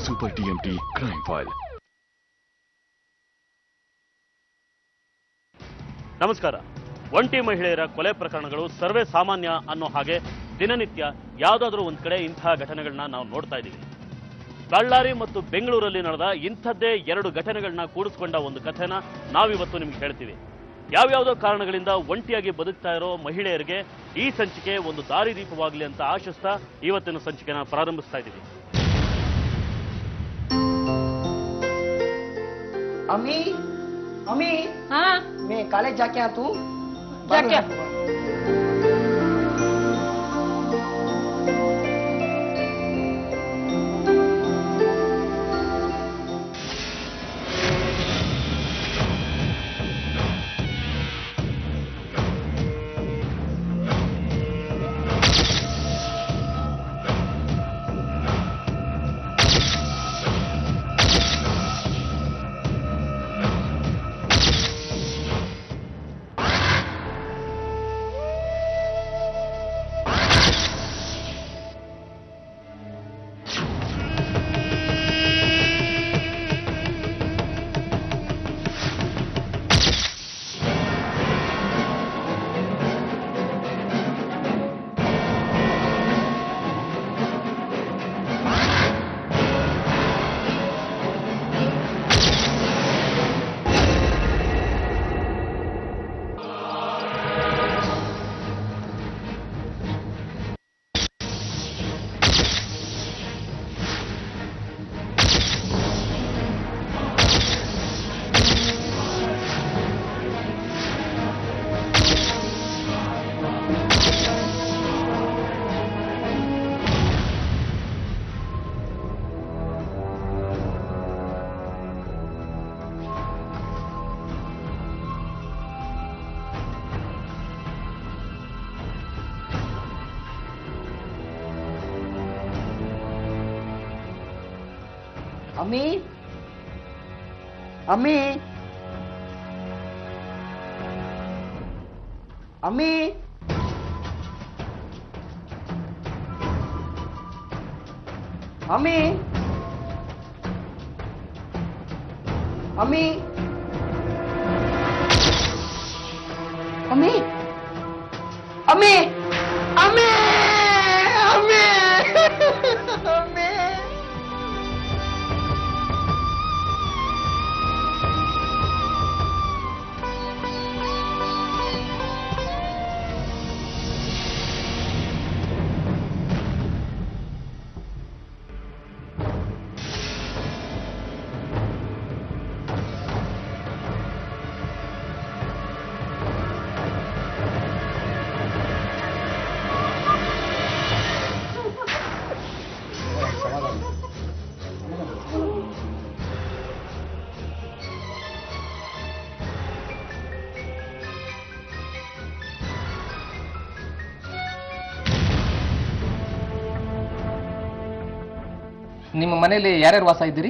Super TMT crime file. ನಮಸ್ಕಾರ. ಒಂಟಿ ಮಹಿಳೆಯರ ಕೊಲೆ ಪ್ರಕರಣಗಳು ಸರ್ವೇ ಸಾಮಾನ್ಯ ಅನ್ನೋ ಹಾಗೆ ದಿನನಿತ್ಯ ಯಾವುದಾದ್ರೂ ಒಂದು ಕಡೆ ಇಂತಹ ಘಟನೆಗಳನ್ನ ನಾವು ನೋಡ್ತಾ ಇದ್ದೀವಿ. ಬಳ್ಳಾರಿ ಮತ್ತು ಬೆಂಗಳೂರಲ್ಲಿ ನಡೆದ ಇಂಥದ್ದೇ 2 ಘಟನೆಗಳನ್ನ ಕೂಡಿಸ್ಕೊಂಡ ಒಂದು ಕಥೆನ ನಾವಿವತ್ತು ನಿಮ್ಗೆ ಹೇಳ್ತೀವಿ. ಯಾವ್ಯಾವುದೋ ಕಾರಣಗಳಿಂದ ಒಂಟಿಯಾಗಿ ಬದುಕ್ತಾ ಇರೋ ಮಹಿಳೆಯರಿಗೆ ಈ ಸಂಚಿಕೆ ಒಂದು ದಾರಿದೀಪವಾಗಲಿ ಅಂತ ಆಶಿಸ್ತಾ ಇವತ್ತಿನ ಸಂಚಿಕೆನ ಪ್ರಾರಂಭಿಸ್ತಾ ಇದ್ದೀವಿ. अम्मी अम्मी हाँ मैं कॉलेज जाके आ तू जाके अम्मी अम्मी अम्मी अम्मी अम्मी अम्मी अम्मी अम्मी अम्मी अम्मी ನಿಮ್ಮ ಮನೆಯಲ್ಲಿ ಯಾರ್ಯಾರು ವಾಸ ಇದ್ದೀರಿ?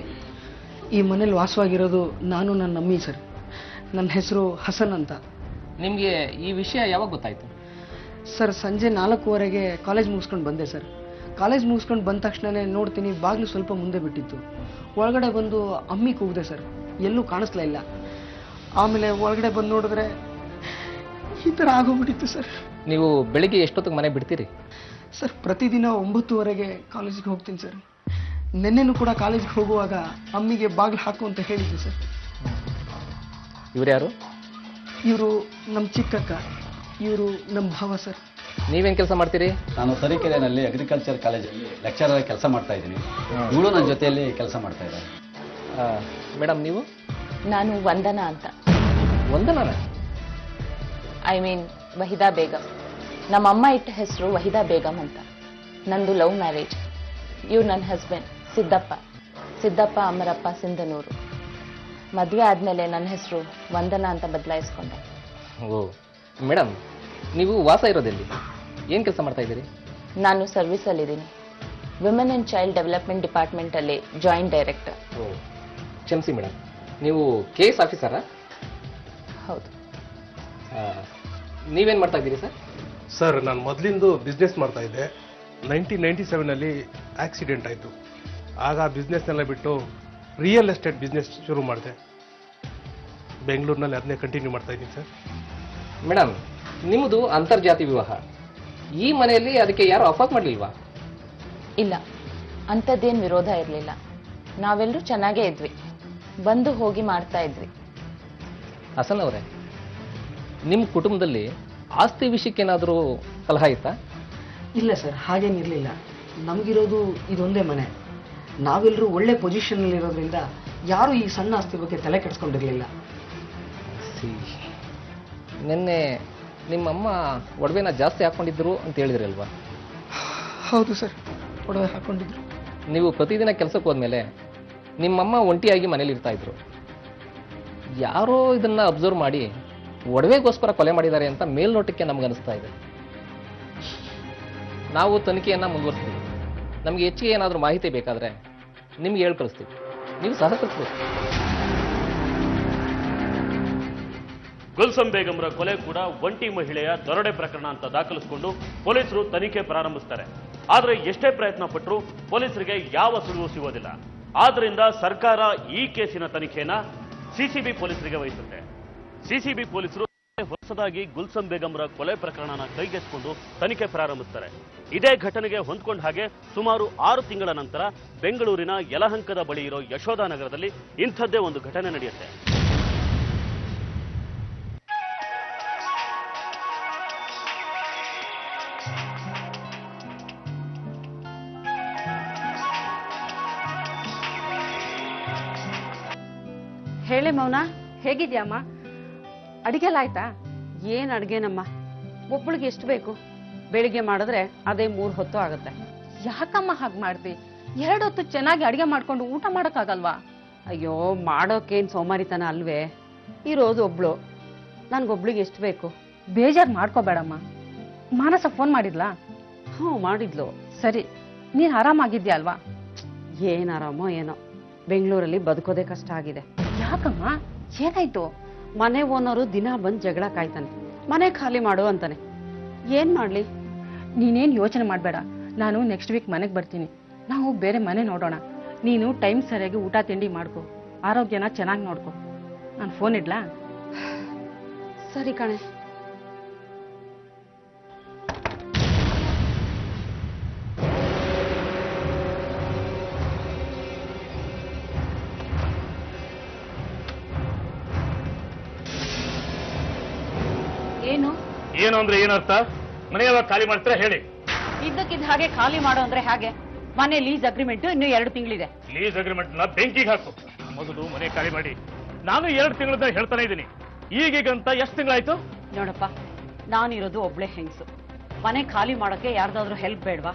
ಈ ಮನೇಲಿ ವಾಸವಾಗಿರೋದು ನಾನು ನನ್ನ ಅಮ್ಮಿ ಸರ್. ನನ್ನ ಹೆಸರು ಹಸನ್ ಅಂತ. ನಿಮಗೆ ಈ ವಿಷಯ ಯಾವಾಗ ಗೊತ್ತಾಯಿತು? ಸರ್ ಸಂಜೆ 4:15ಗೆ ಕಾಲೇಜ್ ಮುಗಿಸ್ಕೊಂಡು ಬಂದೆ ಸರ್. ಕಾಲೇಜ್ ಮುಗಿಸ್ಕೊಂಡು ಬಂದ ತಕ್ಷಣವೇ ನೋಡ್ತೀನಿ ಬಾಗಿಲು ಸ್ವಲ್ಪ ಮುಂದೆ ಬಿಟ್ಟಿತ್ತು. ಒಳಗಡೆ ಬಂದು ಅಮ್ಮಿ ಕೂಗಿದೆ ಸರ್, ಎಲ್ಲೂ ಕಾಣಿಸ್ಲೇ ಇಲ್ಲ. ಆಮೇಲೆ ಒಳಗಡೆ ಬಂದು ನೋಡಿದ್ರೆ ಈ ಥರ ಆಗೋಗ್ಬಿಟ್ಟಿತ್ತು ಸರ್. ನೀವು ಬೆಳಿಗ್ಗೆ ಎಷ್ಟೊತ್ತಿಗೆ ಮನೆ ಬಿಡ್ತೀರಿ? ಸರ್ ಪ್ರತಿದಿನ 9:30ಗೆ ಕಾಲೇಜಿಗೆ ಹೋಗ್ತೀನಿ ಸರ್. ನಿನ್ನೆನೂ ಕೂಡ ಕಾಲೇಜಿಗೆ ಹೋಗುವಾಗ ಅಮ್ಮಿಗೆ ಬಾಗಿಲು ಹಾಕು ಅಂತ ಹೇಳಿದ್ದೆ ಸರ್. ಇವ್ರು ಯಾರು? ಇವರು ನಮ್ಮ ಚಿಕ್ಕಕ್ಕ, ಇವರು ನಮ್ಮ ಭಾವ ಸರ್. ನೀವೇನು ಕೆಲಸ ಮಾಡ್ತೀರಿ? ನಾನು ತರೀಕೆರೆಯಲ್ಲಿ ಅಗ್ರಿಕಲ್ಚರ್ ಕಾಲೇಜಲ್ಲಿ ಲೆಕ್ಚರರ್ ಕೆಲಸ ಮಾಡ್ತಾ ಇದ್ದೀನಿ. ಇವಳು ನನ್ನ ಜೊತೆಯಲ್ಲಿ ಕೆಲಸ ಮಾಡ್ತಾ ಇದ್ದಾರೆ. ಮೇಡಮ್ ನೀವು? ನಾನು ವಂದನಾ ಅಂತ. ವಂದನಾ? I mean Waheeda Begum. ನಮ್ಮ ಅಮ್ಮ ಇಟ್ಟ ಹೆಸರು ವಹಿದಾ ಬೇಗಂ ಅಂತ. ನಂದು ಲವ್ ಮ್ಯಾರೇಜ್. ಇವ್ರು ನನ್ನ ಹಸ್ಬೆಂಡ್ ಸಿದ್ದಪ್ಪ ಅಮರಪ್ಪ ಸಿಂಧನೂರು. ಮದುವೆ ಆದಮೇಲೆ ನನ್ನ ಹೆಸರು ವಂದನಾ ಅಂತ ಬದಲಾಯಿಸ್ಕೊಂಡೆ. ಓ ಮೇಡಮ್, ನೀವು ವಾಸ ಇರೋದೆಲ್ಲಿ? ಏನು ಕೆಲಸ ಮಾಡ್ತಾ ಇದ್ದೀರಿ? ನಾನು ಸರ್ವಿಸಲ್ಲಿದ್ದೀನಿ. ವಿಮೆನ್ ಆ್ಯಂಡ್ ಚೈಲ್ಡ್ ಡೆವಲಪ್ಮೆಂಟ್ ಡಿಪಾರ್ಟ್ಮೆಂಟಲ್ಲಿ ಜಾಯಿಂಟ್ ಡೈರೆಕ್ಟರ್. ಓ ಕ್ಷಮಿಸಿ ಮೇಡಮ್, ನೀವು ಕೇಸ್ ಆಫೀಸರಾ? ಹೌದು. ನೀವೇನು ಮಾಡ್ತಾ ಇದ್ದೀರಿ ಸರ್? ಸರ್ ನಾನು ಮೊದಲಿಂದು ಬಿಸ್ನೆಸ್ ಮಾಡ್ತಾ ಇದ್ದೆ. 1997ನಲ್ಲಿ ಆಕ್ಸಿಡೆಂಟ್ ಆಯಿತು. ಆಗ ಬಿಸ್ನೆಸ್ನೆಲ್ಲ ಬಿಟ್ಟು ರಿಯಲ್ ಎಸ್ಟೇಟ್ ಬಿಸ್ನೆಸ್ ಶುರು ಮಾಡಿದೆ. ಬೆಂಗಳೂರಿನಲ್ಲಿ ಅದನ್ನೇ ಕಂಟಿನ್ಯೂ ಮಾಡ್ತಾ ಇದ್ದೀನಿ ಸರ್. ಮೇಡಮ್, ನಿಮ್ಮದು ಅಂತರ್ಜಾತಿ ವಿವಾಹ. ಈ ಮನೆಯಲ್ಲಿ ಅದಕ್ಕೆ ಯಾರು ಅಫೋಸ್ ಮಾಡಲಿಲ್ವಾ? ಇಲ್ಲ, ಅಂಥದ್ದೇನು ವಿರೋಧ ಇರಲಿಲ್ಲ. ನಾವೆಲ್ಲರೂ ಚೆನ್ನಾಗೇ ಇದ್ವಿ, ಬಂದು ಹೋಗಿ ಮಾಡ್ತಾ ಇದ್ವಿ. ಹಸನ್ ಅವರೇ, ನಿಮ್ಮ ಕುಟುಂಬದಲ್ಲಿ ಆಸ್ತಿ ವಿಷಯಕ್ಕೇನಾದರೂ ಕಲಹ ಇತ್ತಾ? ಇಲ್ಲ ಸರ್, ಹಾಗೇನಿರಲಿಲ್ಲ. ನಮಗಿರೋದು ಇದೊಂದೇ ಮನೆ. ನಾವೆಲ್ಲರೂ ಒಳ್ಳೆ ಪೊಸಿಷನಲ್ಲಿ ಇರೋದ್ರಿಂದ ಯಾರೂ ಈ ಸಣ್ಣ ಆಸ್ತಿ ಬಗ್ಗೆ ತಲೆ ಕೆಡಿಸ್ಕೊಂಡಿರಲಿಲ್ಲ. ನಿನ್ನೆ ನಿಮ್ಮಮ್ಮ ಒಡವೆನ ಜಾಸ್ತಿ ಹಾಕ್ಕೊಂಡಿದ್ರು ಅಂತ ಹೇಳಿದ್ರಲ್ವಾ? ಹೌದು ಸರ್, ಒಡವೆ ಹಾಕ್ಕೊಂಡಿದ್ರು. ನೀವು ಪ್ರತಿದಿನ ಕೆಲಸಕ್ಕೆ ಹೋದ್ಮೇಲೆ ನಿಮ್ಮಮ್ಮ ಒಂಟಿಯಾಗಿ ಮನೇಲಿ ಇರ್ತಾ ಇದ್ರು. ಯಾರೋ ಇದನ್ನ ಅಬ್ಸರ್ವ್ ಮಾಡಿ ಒಡವೆಗೋಸ್ಕರ ಕೊಲೆ ಮಾಡಿದ್ದಾರೆ ಅಂತ ಮೇಲ್ನೋಟಕ್ಕೆ ನಮ್ಗೆ ಅನಿಸ್ತಾ ಇದೆ. ನಾವು ತನಿಖೆಯನ್ನು ಮುಂದುವರಿಸ್ತೀವಿ. ನಮಗೆ ಹೆಚ್ಚಿಗೆ ಏನಾದರೂ ಮಾಹಿತಿ ಬೇಕಾದರೆ ನಿಮ್ಗೆ ಹೇಳಿ ಕಳಿಸ್ತೀವಿ, ನೀವು ಸಹಕರಿಸ್ಬೇಕು. ಗುಲ್ಸಂ ಬೇಗಂರ ಕೊಲೆ ಕೂಡ ಒಂಟಿ ಮಹಿಳೆಯ ದರೋಡೆ ಪ್ರಕರಣ ಅಂತ ದಾಖಲಿಸಿಕೊಂಡು ಪೊಲೀಸರು ತನಿಖೆ ಪ್ರಾರಂಭಿಸ್ತಾರೆ. ಆದರೆ ಎಷ್ಟೇ ಪ್ರಯತ್ನ ಪಟ್ಟರೂ ಪೊಲೀಸರಿಗೆ ಯಾವ ಸುಳಿವು ಸಿಗೋದಿಲ್ಲ. ಆದ್ರಿಂದ ಸರ್ಕಾರ ಈ ಕೇಸಿನ ತನಿಖೆಯನ್ನ ಸಿಸಿಬಿ ಪೊಲೀಸರಿಗೆ ವಹಿಸುತ್ತೆ. ಸಿಸಿಬಿ ಪೊಲೀಸರು ಹೊಸದಾಗಿ ಗುಲ್ಸಂ ಬೇಗಂರ ಕೊಲೆ ಪ್ರಕರಣನ ಕೈಗೆತ್ತಿಕೊಂಡು ತನಿಖೆ ಪ್ರಾರಂಭಿಸ್ತಾರೆ. ಇದೇ ಘಟನೆಗೆ ಹೊಂದ್ಕೊಂಡ ಹಾಗೆ ಸುಮಾರು 6 ತಿಂಗಳ ನಂತರ ಬೆಂಗಳೂರಿನ ಯಲಹಂಕದ ಬಳಿ ಇರೋ ಯಶೋಧ ನಗರದಲ್ಲಿ ಇಂಥದ್ದೇ ಒಂದು ಘಟನೆ ನಡೆಯುತ್ತೆ. ಹೇಳಿ ಮೌನ, ಹೇಗಿದ್ಯಮ್ಮ? ಅಡಿಗೆ ಎಲ್ಲ ಆಯ್ತಾ? ಏನ್ ಅಡ್ಗೆನಮ್ಮ? ಒಬ್ಬಳಿಗೆ ಎಷ್ಟು ಬೇಕು? ಬೆಳಿಗ್ಗೆ ಮಾಡಿದ್ರೆ ಅದೇ 3 ಹೊತ್ತು ಆಗುತ್ತೆ. ಯಾಕಮ್ಮ ಹಾಗೆ ಮಾಡ್ತಿ? 2 ಹೊತ್ತು ಚೆನ್ನಾಗಿ ಅಡಿಗೆ ಮಾಡ್ಕೊಂಡು ಊಟ ಮಾಡಕ್ಕಾಗಲ್ವಾ? ಅಯ್ಯೋ, ಮಾಡೋಕೇನ್ ಸೋಮಾರಿತನ ಅಲ್ವೇ? ಇರೋದು ಒಬ್ಳು, ನನ್ಗೊಬ್ಳಿಗೆ ಎಷ್ಟು ಬೇಕು? ಬೇಜಾರು ಮಾಡ್ಕೋಬೇಡಮ್ಮ. ಮಾನಸ ಫೋನ್ ಮಾಡಿದ್ಲಾ? ಹ್ಞೂ ಮಾಡಿದ್ಲು. ಸರಿ, ನೀನ್ ಆರಾಮಾಗಿದ್ಯಾ ಅಲ್ವಾ? ಏನ್ ಆರಾಮೋ ಏನೋ, ಬೆಂಗಳೂರಲ್ಲಿ ಬದುಕೋದೇ ಕಷ್ಟ ಆಗಿದೆ. ಯಾಕಮ್ಮ, ಏನಾಯ್ತು? ಮನೆ ಓನರು ದಿನ ಬಂದು ಜಗಳ ಕಾಯ್ತಾನೆ, ಮನೆ ಖಾಲಿ ಮಾಡು ಅಂತಾನೆ. ಏನ್ ಮಾಡ್ಲಿ? ನೀನೇನ್ ಯೋಚನೆ ಮಾಡ್ಬೇಡ, ನಾನು ನೆಕ್ಸ್ಟ್ ವೀಕ್ ಮನೆಗೆ ಬರ್ತೀನಿ. ನಾವು ಬೇರೆ ಮನೆ ನೋಡೋಣ. ನೀನು ಟೈಮ್ ಸರಿಯಾಗಿ ಊಟ ತಿಂಡಿ ಮಾಡ್ಕೊ, ಆರೋಗ್ಯನ ಚೆನ್ನಾಗಿ ನೋಡ್ಕೊ. ನಾನು ಫೋನ್ ಇಡ್ಲಾ? ಸರಿ ಕಣೆ. ಏನು ಏನು ಅಂದ್ರೆ ಏನರ್ಥ? ಮನೆ ಯಾವಾಗ ಖಾಲಿ ಮಾಡ್ತೀರಾ ಹೇಳಿ. ಇದ್ದಕ್ಕಿದ್ದ ಹಾಗೆ ಖಾಲಿ ಮಾಡೋ ಅಂದ್ರೆ ಹಾಗೆ? ಮನೆ ಲೀಸ್ ಅಗ್ರಿಮೆಂಟ್ ಇನ್ನು 2 ತಿಂಗಳಿದೆ. ಲೀಸ್ ಅಗ್ರಿಮೆಂಟ್ ನ ಬೆಂಕಿಗೆ ಹಾಕು. ಮೊದಲು ಮನೆ ಖಾಲಿ ಮಾಡಿ. ನಾನು 2 ತಿಂಗಳಿಂದ ಹೇಳ್ತಾನೆ ಇದ್ದೀನಿ. ಈಗೀಗಂತ ಎಷ್ಟು ತಿಂಗಳಾಯ್ತು? ನೋಡಪ್ಪ, ನಾನಿರೋದು ಒಬ್ಳೆ ಹೆಂಗಸು. ಮನೆ ಖಾಲಿ ಮಾಡೋಕೆ ಯಾರ್ದಾದ್ರೂ ಹೆಲ್ಪ್ ಬೇಡ್ವಾ?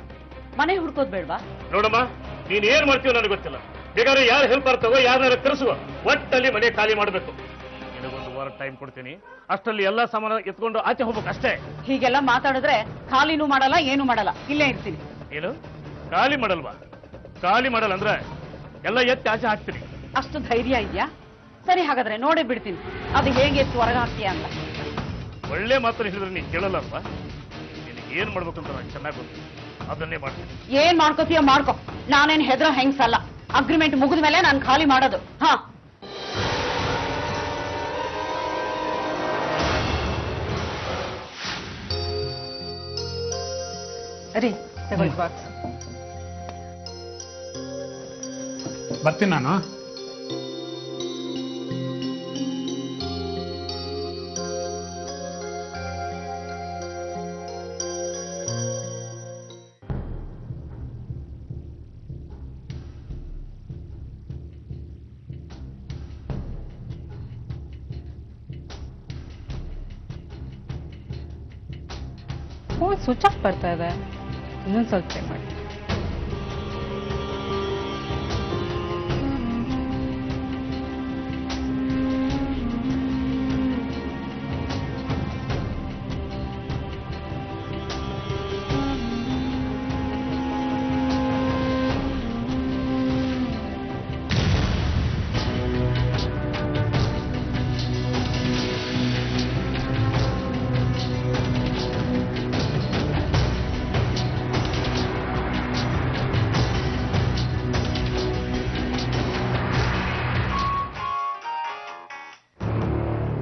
ಮನೆ ಹುಡ್ಕೋದ್ ಬೇಡ್ವಾ? ನೋಡಮ್ಮ, ನೀನ್ ಏನ್ ಮಾಡ್ತೀವೋ ನನಗೆ ಗೊತ್ತಿಲ್ಲ. ಬೇಕಾದ್ರೆ ಯಾರು ಹೆಲ್ಪ್ ಆಗ್ತಾವೋ ಯಾರನ್ನಾರ ಕರೆಸುವ, ಒಟ್ಟಲ್ಲಿ ಮನೆ ಖಾಲಿ ಮಾಡಬೇಕು. ನಿನಗೊಂದು ವಾರ ಟೈಮ್ ಕೊಡ್ತೀನಿ. ಅಷ್ಟರಲ್ಲಿ ಎಲ್ಲಾ ಸಾಮಾನು ಎತ್ಕೊಂಡು ಆಚೆ ಹೋಗ್ಬೇಕು ಅಷ್ಟೇ. ಹೀಗೆಲ್ಲ ಮಾತಾಡಿದ್ರೆ ಖಾಲಿನೂ ಮಾಡಲ್ಲ, ಏನು ಮಾಡಲ್ಲ, ಇಲ್ಲೇ ಇರ್ತೀನಿ. ಏನು ಖಾಲಿ ಮಾಡಲ್ವಾ? ಖಾಲಿ ಮಾಡಲ್ಲ ಅಂದ್ರೆ ಎಲ್ಲ ಎತ್ತಿ ಆಚೆ ಹಾಕ್ತೀನಿ. ಅಷ್ಟು ಧೈರ್ಯ ಇದೆಯಾ? ಸರಿ, ಹಾಗಾದ್ರೆ ನೋಡೇ ಬಿಡ್ತೀನಿ ಅದು ಹೇಗೆ ಎತ್ತು ಹೊರಗೆ ಹಾಕ್ತೀಯ ಅಂತ. ಒಳ್ಳೆ ಮಾತನ್ನು ಹೇಳಿದ್ರೆ ನೀನ್ ಕೇಳಲ್ಲ ಅಲ್ವಾ? ನಿನಗೆ ಏನ್ ಮಾಡ್ಬೇಕು ಅಂತ ನಾನು ಚೆನ್ನಾಗಿ ಗೊತ್ತು, ಅದನ್ನೇ ಮಾಡ್ತೀನಿ. ಏನ್ ಮಾಡ್ಕೋತೀಯ ಮಾಡ್ಕೊ, ನಾನೇನ್ ಹೆದ್ರ ಹೆಂಗ್ಸಲ್ಲ. ಅಗ್ರಿಮೆಂಟ್ ಮುಗಿದ ಮೇಲೆ ನಾನು ಖಾಲಿ ಮಾಡೋದು. ಹಾ, ರೀ ತಗೊಳ್ಳಿ ಬಾಕ್ಸ್. ಬರ್ತೀನಿ ನಾನು. ಫೋನ್ ಸ್ವಿಚ್ ಆಫ್ ಬರ್ತಾ ಇದೆ. ಇನ್ನೊಂದು ಸ್ವಲ್ಪ ಟ್ರೈ ಮಾಡಿ.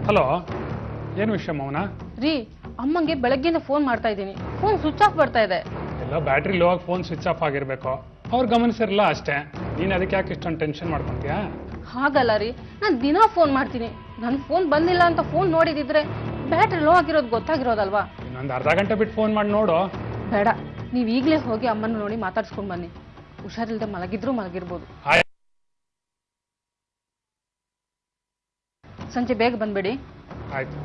ಹಲೋ, ಏನು ವಿಷಯ ಮೌನ? ರೀ, ಅಮ್ಮಂಗೆ ಬೆಳಗ್ಗೆಯಿಂದ ಫೋನ್ ಮಾಡ್ತಾ ಇದ್ದೀನಿ, ಫೋನ್ ಸ್ವಿಚ್ ಆಫ್ ಬರ್ತಾ ಇದೆ. ಎಲ್ಲ ಬ್ಯಾಟ್ರಿ ಲೋ ಆಗಿ ಫೋನ್ ಸ್ವಿಚ್ ಆಫ್ ಆಗಿರ್ಬೇಕು, ಅವ್ರು ಗಮನಿಸಿರಲ್ಲ ಅಷ್ಟೇ. ನೀನು ಅದಕ್ಕೆ ಯಾಕೆ ಇಷ್ಟೊಂದು ಟೆನ್ಷನ್ ಮಾಡ್ಕೊಂತೀಯಾ? ಹಾಗಲ್ಲ ರೀ, ನಾನು ದಿನಾ ಫೋನ್ ಮಾಡ್ತೀನಿ. ನನ್ನ ಫೋನ್ ಬಂದಿಲ್ಲ ಅಂತ ಫೋನ್ ನೋಡಿದಿದ್ರೆ ಬ್ಯಾಟ್ರಿ ಲೋ ಆಗಿರೋದು ಗೊತ್ತಾಗಿರೋದಲ್ವಾ? ಇನ್ನೊಂದು ಅರ್ಧ ಗಂಟೆ ಬಿಟ್ಟು ಫೋನ್ ಮಾಡಿ ನೋಡು. ಬೇಡ, ನೀವು ಈಗಲೇ ಹೋಗಿ ಅಮ್ಮನ ನೋಡಿ ಮಾತಾಡ್ಸ್ಕೊಂಡು ಬನ್ನಿ. ಹುಷಾರಿಲ್ಲದೆ ಮಲಗಿದ್ರು ಮಲಗಿರ್ಬೋದು. ಸಂಜೆ ಬೇಗ ಬಂದ್ಬಿಡಿ. ಆಯ್ತು.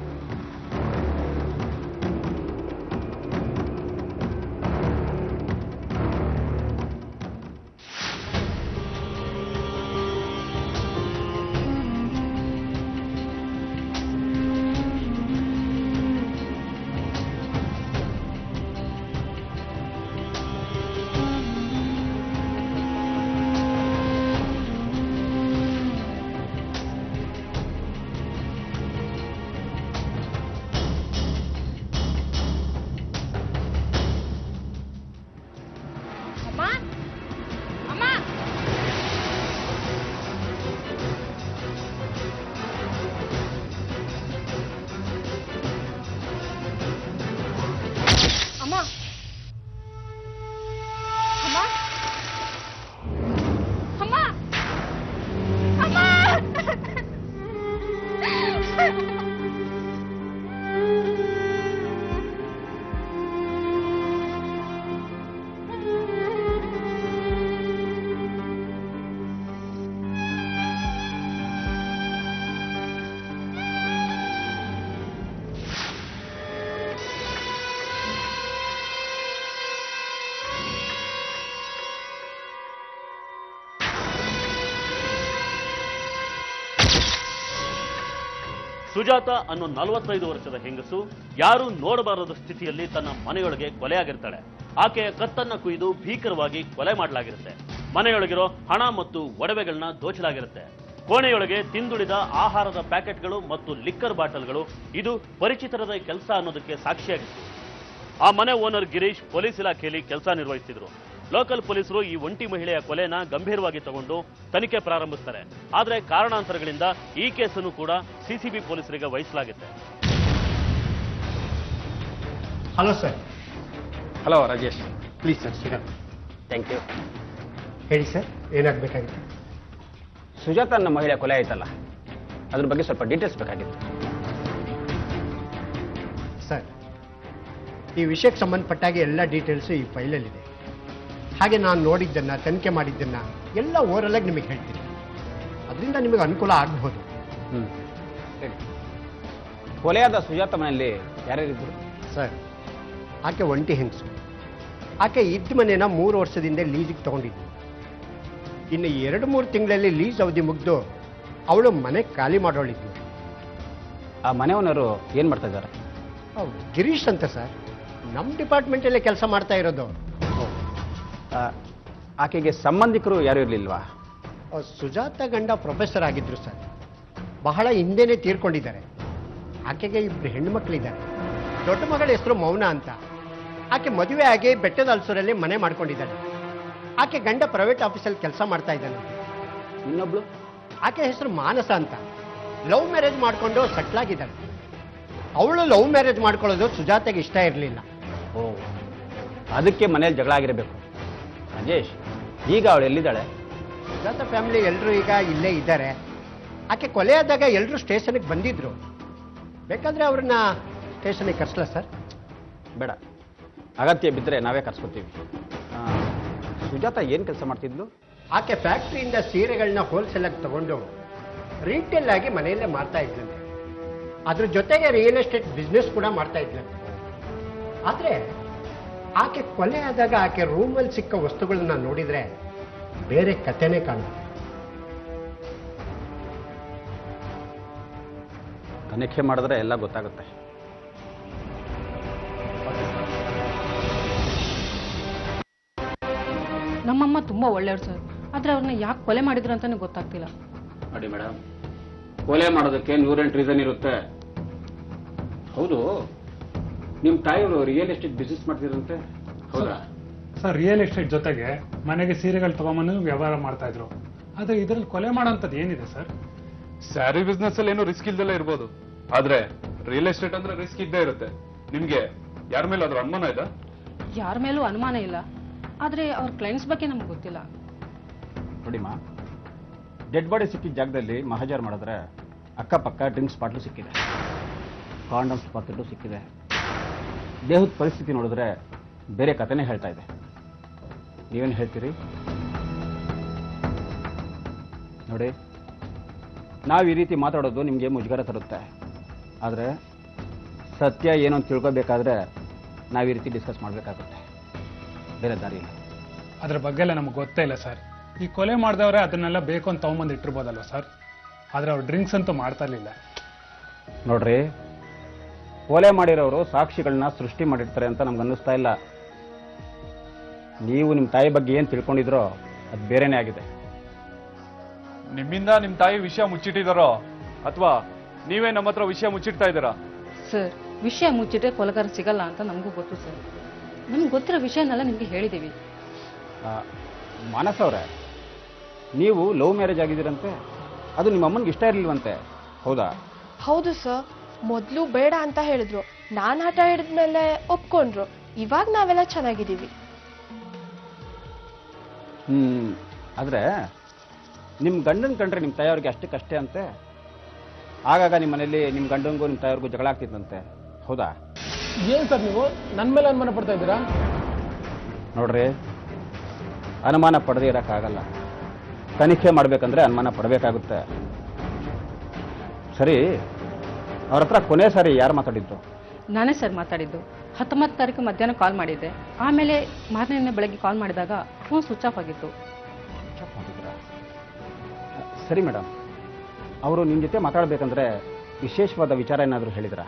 ಸುಜಾತ ಅನ್ನೋ 45 ವರ್ಷದ ಹೆಂಗಸು ಯಾರೂ ನೋಡಬಾರದ ಸ್ಥಿತಿಯಲ್ಲಿ ತನ್ನ ಮನೆಯೊಳಗೆ ಕೊಲೆಯಾಗಿರ್ತಾಳೆ. ಆಕೆಯ ಕತ್ತನ್ನ ಕುಯ್ದು ಭೀಕರವಾಗಿ ಕೊಲೆ ಮಾಡಲಾಗಿರುತ್ತೆ. ಮನೆಯೊಳಗಿರೋ ಹಣ ಮತ್ತು ಒಡವೆಗಳನ್ನ ದೋಚಲಾಗಿರುತ್ತೆ. ಕೋಣೆಯೊಳಗೆ ತಿಂದುಳಿದ ಆಹಾರದ ಪ್ಯಾಕೆಟ್ಗಳು ಮತ್ತು ಲಿಕ್ಕರ್ ಬಾಟಲ್ಗಳು ಇದು ಪರಿಚಿತರದ ಕೆಲಸ ಅನ್ನೋದಕ್ಕೆ ಸಾಕ್ಷಿಯಾಗಿತ್ತು. ಆ ಮನೆ ಓನರ್ ಗಿರೀಶ್ ಪೊಲೀಸ್ ಇಲಾಖೆಯಲ್ಲಿ ಕೆಲಸ ನಿರ್ವಹಿಸಿದ್ರು. ಲೋಕಲ್ ಪೊಲೀಸರು ಈ ಒಂಟಿ ಮಹಿಳೆಯ ಕೊಲೆನ ಗಂಭೀರವಾಗಿ ತಗೊಂಡು ತನಿಖೆ ಪ್ರಾರಂಭಿಸ್ತಾರೆ. ಆದರೆ ಕಾರಣಾಂತರಗಳಿಂದ ಈ ಕೇಸನ್ನು ಕೂಡ ಸಿಸಿಬಿ ಪೊಲೀಸರಿಗೆ ವಹಿಸಲಾಗುತ್ತೆ. Hello sir. Hello Rajesh. Please sir, ಸಿಗತ್ತೆ. Thank you. ಹೇಳಿ ಸರ್, ಏನಾಗಬೇಕಾಗಿತ್ತು? ಸುಜಾತ ಅನ್ನೋ ಮಹಿಳೆ ಕೊಲೆ ಆಯ್ತಲ್ಲ, ಅದ್ರ ಬಗ್ಗೆ ಸ್ವಲ್ಪ ಡೀಟೇಲ್ಸ್ ಬೇಕಾಗಿತ್ತು. ಸರ್, ಈ ವಿಷಯಕ್ಕೆ ಸಂಬಂಧಪಟ್ಟಾಗೆ ಎಲ್ಲ ಡೀಟೇಲ್ಸು ಈ ಫೈಲಲ್ಲಿದೆ. ಹಾಗೆ ನಾನು ನೋಡಿದ್ದನ್ನು, ತನಿಖೆ ಮಾಡಿದ್ದನ್ನು ಎಲ್ಲ ಓವರಲ್ಲಾಗಿ ನಿಮಗೆ ಹೇಳ್ತೀನಿ. ಅದರಿಂದ ನಿಮಗೆ ಅನುಕೂಲ ಆಗಬಹುದು. ಹೇಳಿ. ಕೊಲೆಯಾದ ಸುಜಾತ ಮನೆಯಲ್ಲಿ ಯಾರ್ಯಾರಿದ್ರು? ಸರ್, ಆಕೆ ಒಂಟಿ ಹೆಂಗಸು. ಆಕೆ ಇದ್ದ ಮನೇನ 3 ವರ್ಷದಿಂದ ಲೀಸಿಗೆ ತಗೊಂಡಿದ್ಲು. ಇನ್ನು 2-3 ತಿಂಗಳಲ್ಲಿ ಲೀಸ್ ಅವಧಿ ಮುಗಿದು ಅವಳು ಮನೆ ಖಾಲಿ ಮಾಡೋಳಿದ್ಲು. ಆ ಮನೆ ಓನರು ಏನು ಮಾಡ್ತಾ ಇದ್ದಾರೆ? ಗಿರೀಶ್ ಅಂತ ಸರ್, ನಮ್ಮ ಡಿಪಾರ್ಟ್ಮೆಂಟಲ್ಲೇ ಕೆಲಸ ಮಾಡ್ತಾ ಇರೋದು. ಆಕೆಗೆ ಸಂಬಂಧಿಕರು ಯಾರು ಇರಲಿಲ್ವಾ? ಸುಜಾತ ಗಂಡ ಪ್ರೊಫೆಸರ್ ಆಗಿದ್ರು ಸರ್, ಬಹಳ ಹಿಂದೆನೇ ತೀರ್ಕೊಂಡಿದ್ದಾರೆ. ಆಕೆಗೆ 2 ಹೆಣ್ಣು ಮಕ್ಕಳಿದ್ದಾರೆ. ದೊಡ್ಡ ಮಗಳ ಹೆಸರು ಮೌನ ಅಂತ. ಆಕೆ ಮದುವೆ ಆಗಿ ಬೆಟ್ಟದ ಅಲ್ಸೂರಲ್ಲಿ ಮನೆ ಮಾಡ್ಕೊಂಡಿದ್ದಾಳೆ. ಆಕೆ ಗಂಡ ಪ್ರೈವೇಟ್ ಆಫೀಸಲ್ಲಿ ಕೆಲಸ ಮಾಡ್ತಾ ಇದ್ದಾನೆ. ಇನ್ನೊಬ್ಳು? ಆಕೆ ಹೆಸರು ಮಾನಸ ಅಂತ. ಲವ್ ಮ್ಯಾರೇಜ್ ಮಾಡಿಕೊಂಡು ಸೆಟ್ಲ್ ಆಗಿದ್ದಾಳೆ. ಅವಳು ಲವ್ ಮ್ಯಾರೇಜ್ ಮಾಡ್ಕೊಳ್ಳೋದು ಸುಜಾತೆಗೆ ಇಷ್ಟ ಇರಲಿಲ್ಲ. ಓ, ಅದಕ್ಕೆ ಮನೇಲಿ ಜಗಳ ಆಗಿರಬೇಕು. ರಾಜೇಶ್, ಈಗ ಅವಳು ಎಲ್ಲಿದ್ದಾಳೆ? ಸುಜಾತ ಫ್ಯಾಮಿಲಿ ಎಲ್ಲರೂ ಈಗ ಇಲ್ಲೇ ಇದ್ದಾರೆ. ಆಕೆ ಕೊಲೆಯಾದಾಗ ಎಲ್ಲರೂ ಸ್ಟೇಷನ್ಗೆ ಬಂದಿದ್ರು. ಬೇಕಾದ್ರೆ ಅವ್ರನ್ನ ಸ್ಟೇಷನ್ಗೆ ಕರ್ಸಲ ಸರ್? ಬೇಡ, ಅಗತ್ಯ ಬಿದ್ದರೆ ನಾವೇ ಕರ್ಸ್ಕೊತೀವಿ. ಸುಜಾತ ಏನು ಕೆಲಸ ಮಾಡ್ತಿದ್ಲು? ಆಕೆ ಫ್ಯಾಕ್ಟ್ರಿಯಿಂದ ಸೀರೆಗಳನ್ನ ಹೋಲ್ಸೇಲಾಗಿ ತಗೊಂಡು ರೀಟೇಲ್ ಆಗಿ ಮನೆಯಲ್ಲೇ ಮಾರ್ತಾ ಇದ್ಲಂತೆ. ಅದ್ರ ಜೊತೆಗೆ ರಿಯಲ್ ಎಸ್ಟೇಟ್ ಬಿಸ್ನೆಸ್ ಕೂಡ ಮಾಡ್ತಾ ಇದ್ಲಂತೆ. ಆದರೆ ಆಕೆ ಕೊಲೆ ಆದಾಗ ಆಕೆ ರೂಮಲ್ಲಿ ಸಿಕ್ಕ ವಸ್ತುಗಳನ್ನ ನೋಡಿದ್ರೆ ಬೇರೆ ಕಥೆನೇ ಕಾಣುತ್ತೆ. ತನಿಖೆ ಮಾಡಿದ್ರೆ ಎಲ್ಲ ಗೊತ್ತಾಗುತ್ತೆ. ನಮ್ಮಮ್ಮ ತುಂಬಾ ಒಳ್ಳೆಯವ್ರು ಸರ್, ಆದ್ರೆ ಅವ್ರನ್ನ ಯಾಕೆ ಕೊಲೆ ಮಾಡಿದ್ರು ಅಂತಾನೆ ಗೊತ್ತಾಗ್ತಿಲ್ಲ. ನೋಡಿ ಮೇಡಮ್, ಕೊಲೆ ಮಾಡೋದಕ್ಕೆ 108 ರೀಸನ್ ಇರುತ್ತೆ. ಹೌದು, ನಿಮ್ಮ ತಾಯಿಯವರು ರಿಯಲ್ ಎಸ್ಟೇಟ್ ಬಿಸ್ನೆಸ್ ಮಾಡ್ತಿರಂತೆ, ಹೌದಾ? ಸರ್, ರಿಯಲ್ ಎಸ್ಟೇಟ್ ಜೊತೆಗೆ ಮನೆಗೆ ಸೀರೆಗಳು ತಗೊಂಬಂದು ವ್ಯವಹಾರ ಮಾಡ್ತಾ ಇದ್ರು. ಆದ್ರೆ ಇದರಲ್ಲಿ ಕೊಲೆ ಮಾಡೋಂಥದ್ದು ಏನಿದೆ ಸರ್? ಸ್ಯಾರಿ ಬಿಸ್ನೆಸ್ ಅಲ್ಲಿ ಏನೋ ರಿಸ್ಕ್ ಇಲ್ದೆಲ್ಲ ಇರ್ಬೋದು. ಆದ್ರೆ ರಿಯಲ್ ಎಸ್ಟೇಟ್ ಅಂದ್ರೆ ರಿಸ್ಕ್ ಇದ್ದೇ ಇರುತ್ತೆ. ನಿಮ್ಗೆ ಯಾರ ಮೇಲೆ ಅದ್ರ ಅನುಮಾನ ಇದೆ? ಯಾರ ಮೇಲೂ ಅನುಮಾನ ಇಲ್ಲ, ಆದ್ರೆ ಅವ್ರ ಕ್ಲೈಂಟ್ಸ್ ಬಗ್ಗೆ ನಮ್ಗೆ ಗೊತ್ತಿಲ್ಲ. ನೋಡಿಮ್ಮ, ಡೆಡ್ ಬಾಡಿ ಸಿಕ್ಕಿದ ಜಾಗದಲ್ಲಿ ಮಹಜಾರ್ ಮಾಡಿದ್ರೆ ಅಕ್ಕಪಕ್ಕ ಡ್ರಿಂಕ್ಸ್ ಬಾಟ್ಲು ಸಿಕ್ಕಿದೆ, ಕಾಂಡಮ್ಸ್ ಪಾಕೆಟು ಸಿಕ್ಕಿದೆ. ದೇಹದ ಪರಿಸ್ಥಿತಿ ನೋಡಿದ್ರೆ ಬೇರೆ ಕಥೆನೇ ಹೇಳ್ತಾ ಇದೆ. ನೀವೇನು ಹೇಳ್ತೀರಿ? ನೋಡಿ, ನಾವು ಈ ರೀತಿ ಮಾತಾಡೋದು ನಿಮಗೆ ಮುಜುಗರ ತರುತ್ತೆ. ಆದರೆ ಸತ್ಯ ಏನು ಅಂತ ತಿಳ್ಕೊಬೇಕಾದ್ರೆ ನಾವು ಈ ರೀತಿ ಡಿಸ್ಕಸ್ ಮಾಡಬೇಕಾಗುತ್ತೆ, ಬೇರೆ ದಾರಿ ಇಲ್ಲ. ಅದ್ರ ಬಗ್ಗೆ ಎಲ್ಲ ನಮ್ಗೆ ಗೊತ್ತೇ ಇಲ್ಲ ಸರ್. ಈ ಕೊಲೆ ಮಾಡಿದವ್ರೆ ಅದನ್ನೆಲ್ಲ ಬೇಕು ಅಂತ ತಗೊಂಬಂದು ಇಟ್ಟಿರ್ಬೋದಲ್ವ ಸರ್, ಆದ್ರೆ ಅವ್ರು ಡ್ರಿಂಕ್ಸ್ ಅಂತೂ ಮಾಡ್ತಾ ಇರಲಿಲ್ಲ. ನೋಡ್ರಿ, ಕೊಲೆ ಮಾಡಿರೋರು ಸಾಕ್ಷಿಗಳನ್ನ ಸೃಷ್ಟಿ ಮಾಡಿರ್ತಾರೆ ಅಂತ ನಮ್ಗೆ ಅನ್ನಿಸ್ತಾ ಇಲ್ಲ. ನೀವು ನಿಮ್ಮ ತಾಯಿ ಬಗ್ಗೆ ಏನು ತಿಳ್ಕೊಂಡಿದ್ರೋ ಅದು ಬೇರೆನೇ ಆಗಿದೆ. ನಿಮ್ಮಿಂದ ನಿಮ್ ತಾಯಿ ವಿಷಯ ಮುಚ್ಚಿಟ್ಟಿದಾರೋ ಅಥವಾ ನೀವೇ ನಮ್ಮ ಹತ್ರ ವಿಷಯ ಮುಚ್ಚಿಡ್ತಾ ಇದ್ದೀರಾ? ಸರ್, ವಿಷಯ ಮುಚ್ಚಿಟ್ರೆ ಕೊಲೆಗಾರ ಸಿಗಲ್ಲ ಅಂತ ನಮಗೂ ಗೊತ್ತು ಸರ್. ನಮ್ಗೆ ಗೊತ್ತಿರೋ ವಿಷಯನೆಲ್ಲ ನಿಮಗೆ ಹೇಳಿದ್ದೀವಿ. ಮಾನಸ್ ಅವರೇ, ನೀವು ಲವ್ ಮ್ಯಾರೇಜ್ ಆಗಿದ್ದೀರಂತೆ, ಅದು ನಿಮ್ಮ ಅಮ್ಮನಿಗೆ ಇಷ್ಟ ಇರಲಿಲ್ವಂತೆ, ಹೌದಾ? ಹೌದು ಸರ್, ಮೊದಲು ಬೇಡ ಅಂತ ಹೇಳಿದ್ರು, ನಾನು ಹಠ ಹಿಡಿದ್ಮೇಲೆ ಒಪ್ಕೊಂಡ್ರು. ಇವಾಗ ನಾವೆಲ್ಲ ಚೆನ್ನಾಗಿದ್ದೀವಿ. ಆದರೆ ನಿಮ್ಮ ಗಂಡನ ಕಂಡ್ರೆ ನಿಮ್ಮ ತಾಯಿಯವ್ರಿಗೆ ಅಷ್ಟಕ್ಕಷ್ಟೇ ಅಂತೆ. ಆಗಾಗ ನಿಮ್ಮ ಮನೇಲಿ ನಿಮ್ಮ ಗಂಡನಿಗೂ ನಿಮ್ಮ ತಾಯಿಯವ್ರಿಗೂ ಜಗಳ ಆಗ್ತಿತ್ತಂತೆ, ಹೌದಾ? ಏನ್ ಸರ್ ನೀವು ನನ್ನ ಮೇಲೆ ಅನುಮಾನ ಪಡ್ತಾ ಇದ್ದೀರಾ? ನೋಡ್ರಿ, ಅನುಮಾನ ಪಡೆದೇ ಇರೋಕ್ಕಾಗಲ್ಲ. ತನಿಖೆ ಮಾಡಬೇಕಂದ್ರೆ ಅನುಮಾನ ಪಡಬೇಕಾಗುತ್ತೆ. ಸರಿ, ಅವ್ರ ಹತ್ರ ಕೊನೆ ಸಾರಿ ಯಾರು ಮಾತಾಡಿದ್ದು? ನಾನೇ ಸರ್ ಮಾತಾಡಿದ್ದು. 19 ತಾರೀಕು ಮಧ್ಯಾಹ್ನ ಕಾಲ್ ಮಾಡಿದ್ದೆ. ಆಮೇಲೆ ಮಾರನೇ ಬೆಳಗ್ಗೆ ಕಾಲ್ ಮಾಡಿದಾಗ ಫೋನ್ ಸ್ವಿಚ್ ಆಫ್ ಆಗಿತ್ತು. ಸರಿ ಮೇಡಮ್, ಅವರು ನಿಮ್ಮ ಜೊತೆ ಮಾತಾಡಬೇಕಂದ್ರೆ ವಿಶೇಷವಾದ ವಿಚಾರ ಏನಾದರೂ ಹೇಳಿದ್ರಾ?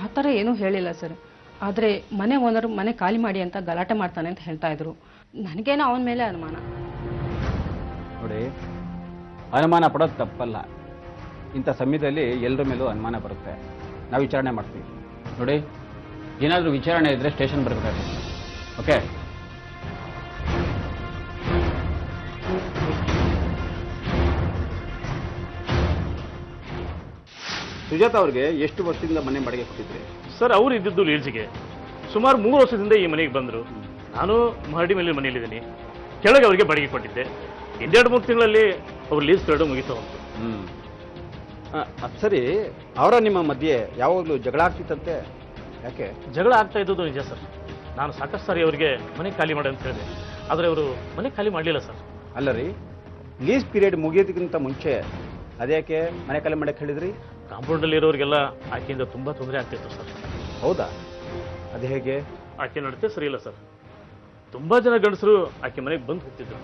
ಆ ಥರ ಏನೂ ಹೇಳಿಲ್ಲ ಸರ್. ಆದರೆ ಮನೆ ಓನರ್ ಮನೆ ಖಾಲಿ ಮಾಡಿ ಅಂತ ಗಲಾಟೆ ಮಾಡ್ತಾನೆ ಅಂತ ಹೇಳ್ತಾ ಇದ್ರು. ನನಗೇನೋ ಅವನ ಮೇಲೆ ಅನುಮಾನ. ನೋಡಿ, ಅನುಮಾನ ಪಡೋದು ತಪ್ಪಲ್ಲ. ಇಂಥ ಸಮಯದಲ್ಲಿ ಎಲ್ಲರ ಮೇಲೂ ಅನುಮಾನ ಬರುತ್ತೆ. ನಾವು ವಿಚಾರಣೆ ಮಾಡ್ತೀವಿ. ನೋಡಿ, ಏನಾದರೂ ವಿಚಾರಣೆ ಇದ್ದರೆ ಸ್ಟೇಷನ್ ಬರಬೇಕಾಗುತ್ತೆ. ಓಕೆ? ಸುಜಾತ ಅವ್ರಿಗೆ ಎಷ್ಟು ವರ್ಷದಿಂದ ಮನೆ ಬಾಡಿಗೆ ಕೊಟ್ಟಿದ್ರಿ? ಸರ್, ಅವ್ರು ಇದ್ದಿದ್ದು ಲೀಡ್ಸ್ಗೆ ಸುಮಾರು 3 ವರ್ಷದಿಂದ ಈ ಮನೆಗೆ ಬಂದರು. ನಾನು ಮಹಡಿ ಮೇಲೆ ಮನೆಯಲ್ಲಿದ್ದೀನಿ, ಕೆಳಗೆ ಅವರಿಗೆ ಬಾಡಿಗೆ ಕೊಟ್ಟಿದ್ದೆ. 2-3 ತಿಂಗಳಲ್ಲಿ ಅವ್ರ ಲೀಸ್ ಪೀರಿಯಡ್ ಮುಗಿತು ಅಂತ. ಅದು ಸರಿ, ಅವರ ನಿಮ್ಮ ಮಧ್ಯೆ ಯಾವಾಗಲೂ ಜಗಳ ಆಗ್ತಿತ್ತಂತೆ, ಯಾಕೆ? ಜಗಳ ಆಗ್ತಾ ಇದ್ದದ್ದು ನಿಜ ಸರ್. ನಾನು ಸಾಕಷ್ಟು ಸಾರಿ ಅವರಿಗೆ ಮನೆ ಖಾಲಿ ಮಾಡಿ ಅಂತ ಹೇಳಿದೆ, ಆದರೆ ಅವರು ಮನೆ ಖಾಲಿ ಮಾಡಲಿಲ್ಲ ಸರ್. ಅಲ್ಲ ರೀ, ಲೀಸ್ ಪೀರಿಯಡ್ ಮುಗಿಯೋದಕ್ಕಿಂತ ಮುಂಚೆ ಅದ್ಯಾಕೆ ಮನೆ ಖಾಲಿ ಮಾಡಕ್ಕೆ ಹೇಳಿದ್ರಿ? ಕಾಂಪೌಂಡಲ್ಲಿ ಇರೋರಿಗೆಲ್ಲ ಆಕೆಯಿಂದ ತುಂಬ ತೊಂದರೆ ಆಗ್ತಿತ್ತು ಸರ್. ಹೌದಾ? ಅದು ಹೇಗೆ? ಆಕೆ ನಡತೆ ಸರಿ ಇಲ್ಲ ಸರ್. ತುಂಬ ಜನ ಗಂಡಸರು ಆಕೆ ಮನೆಗೆ ಬಂದು ಹೋಗ್ತಿದ್ರು.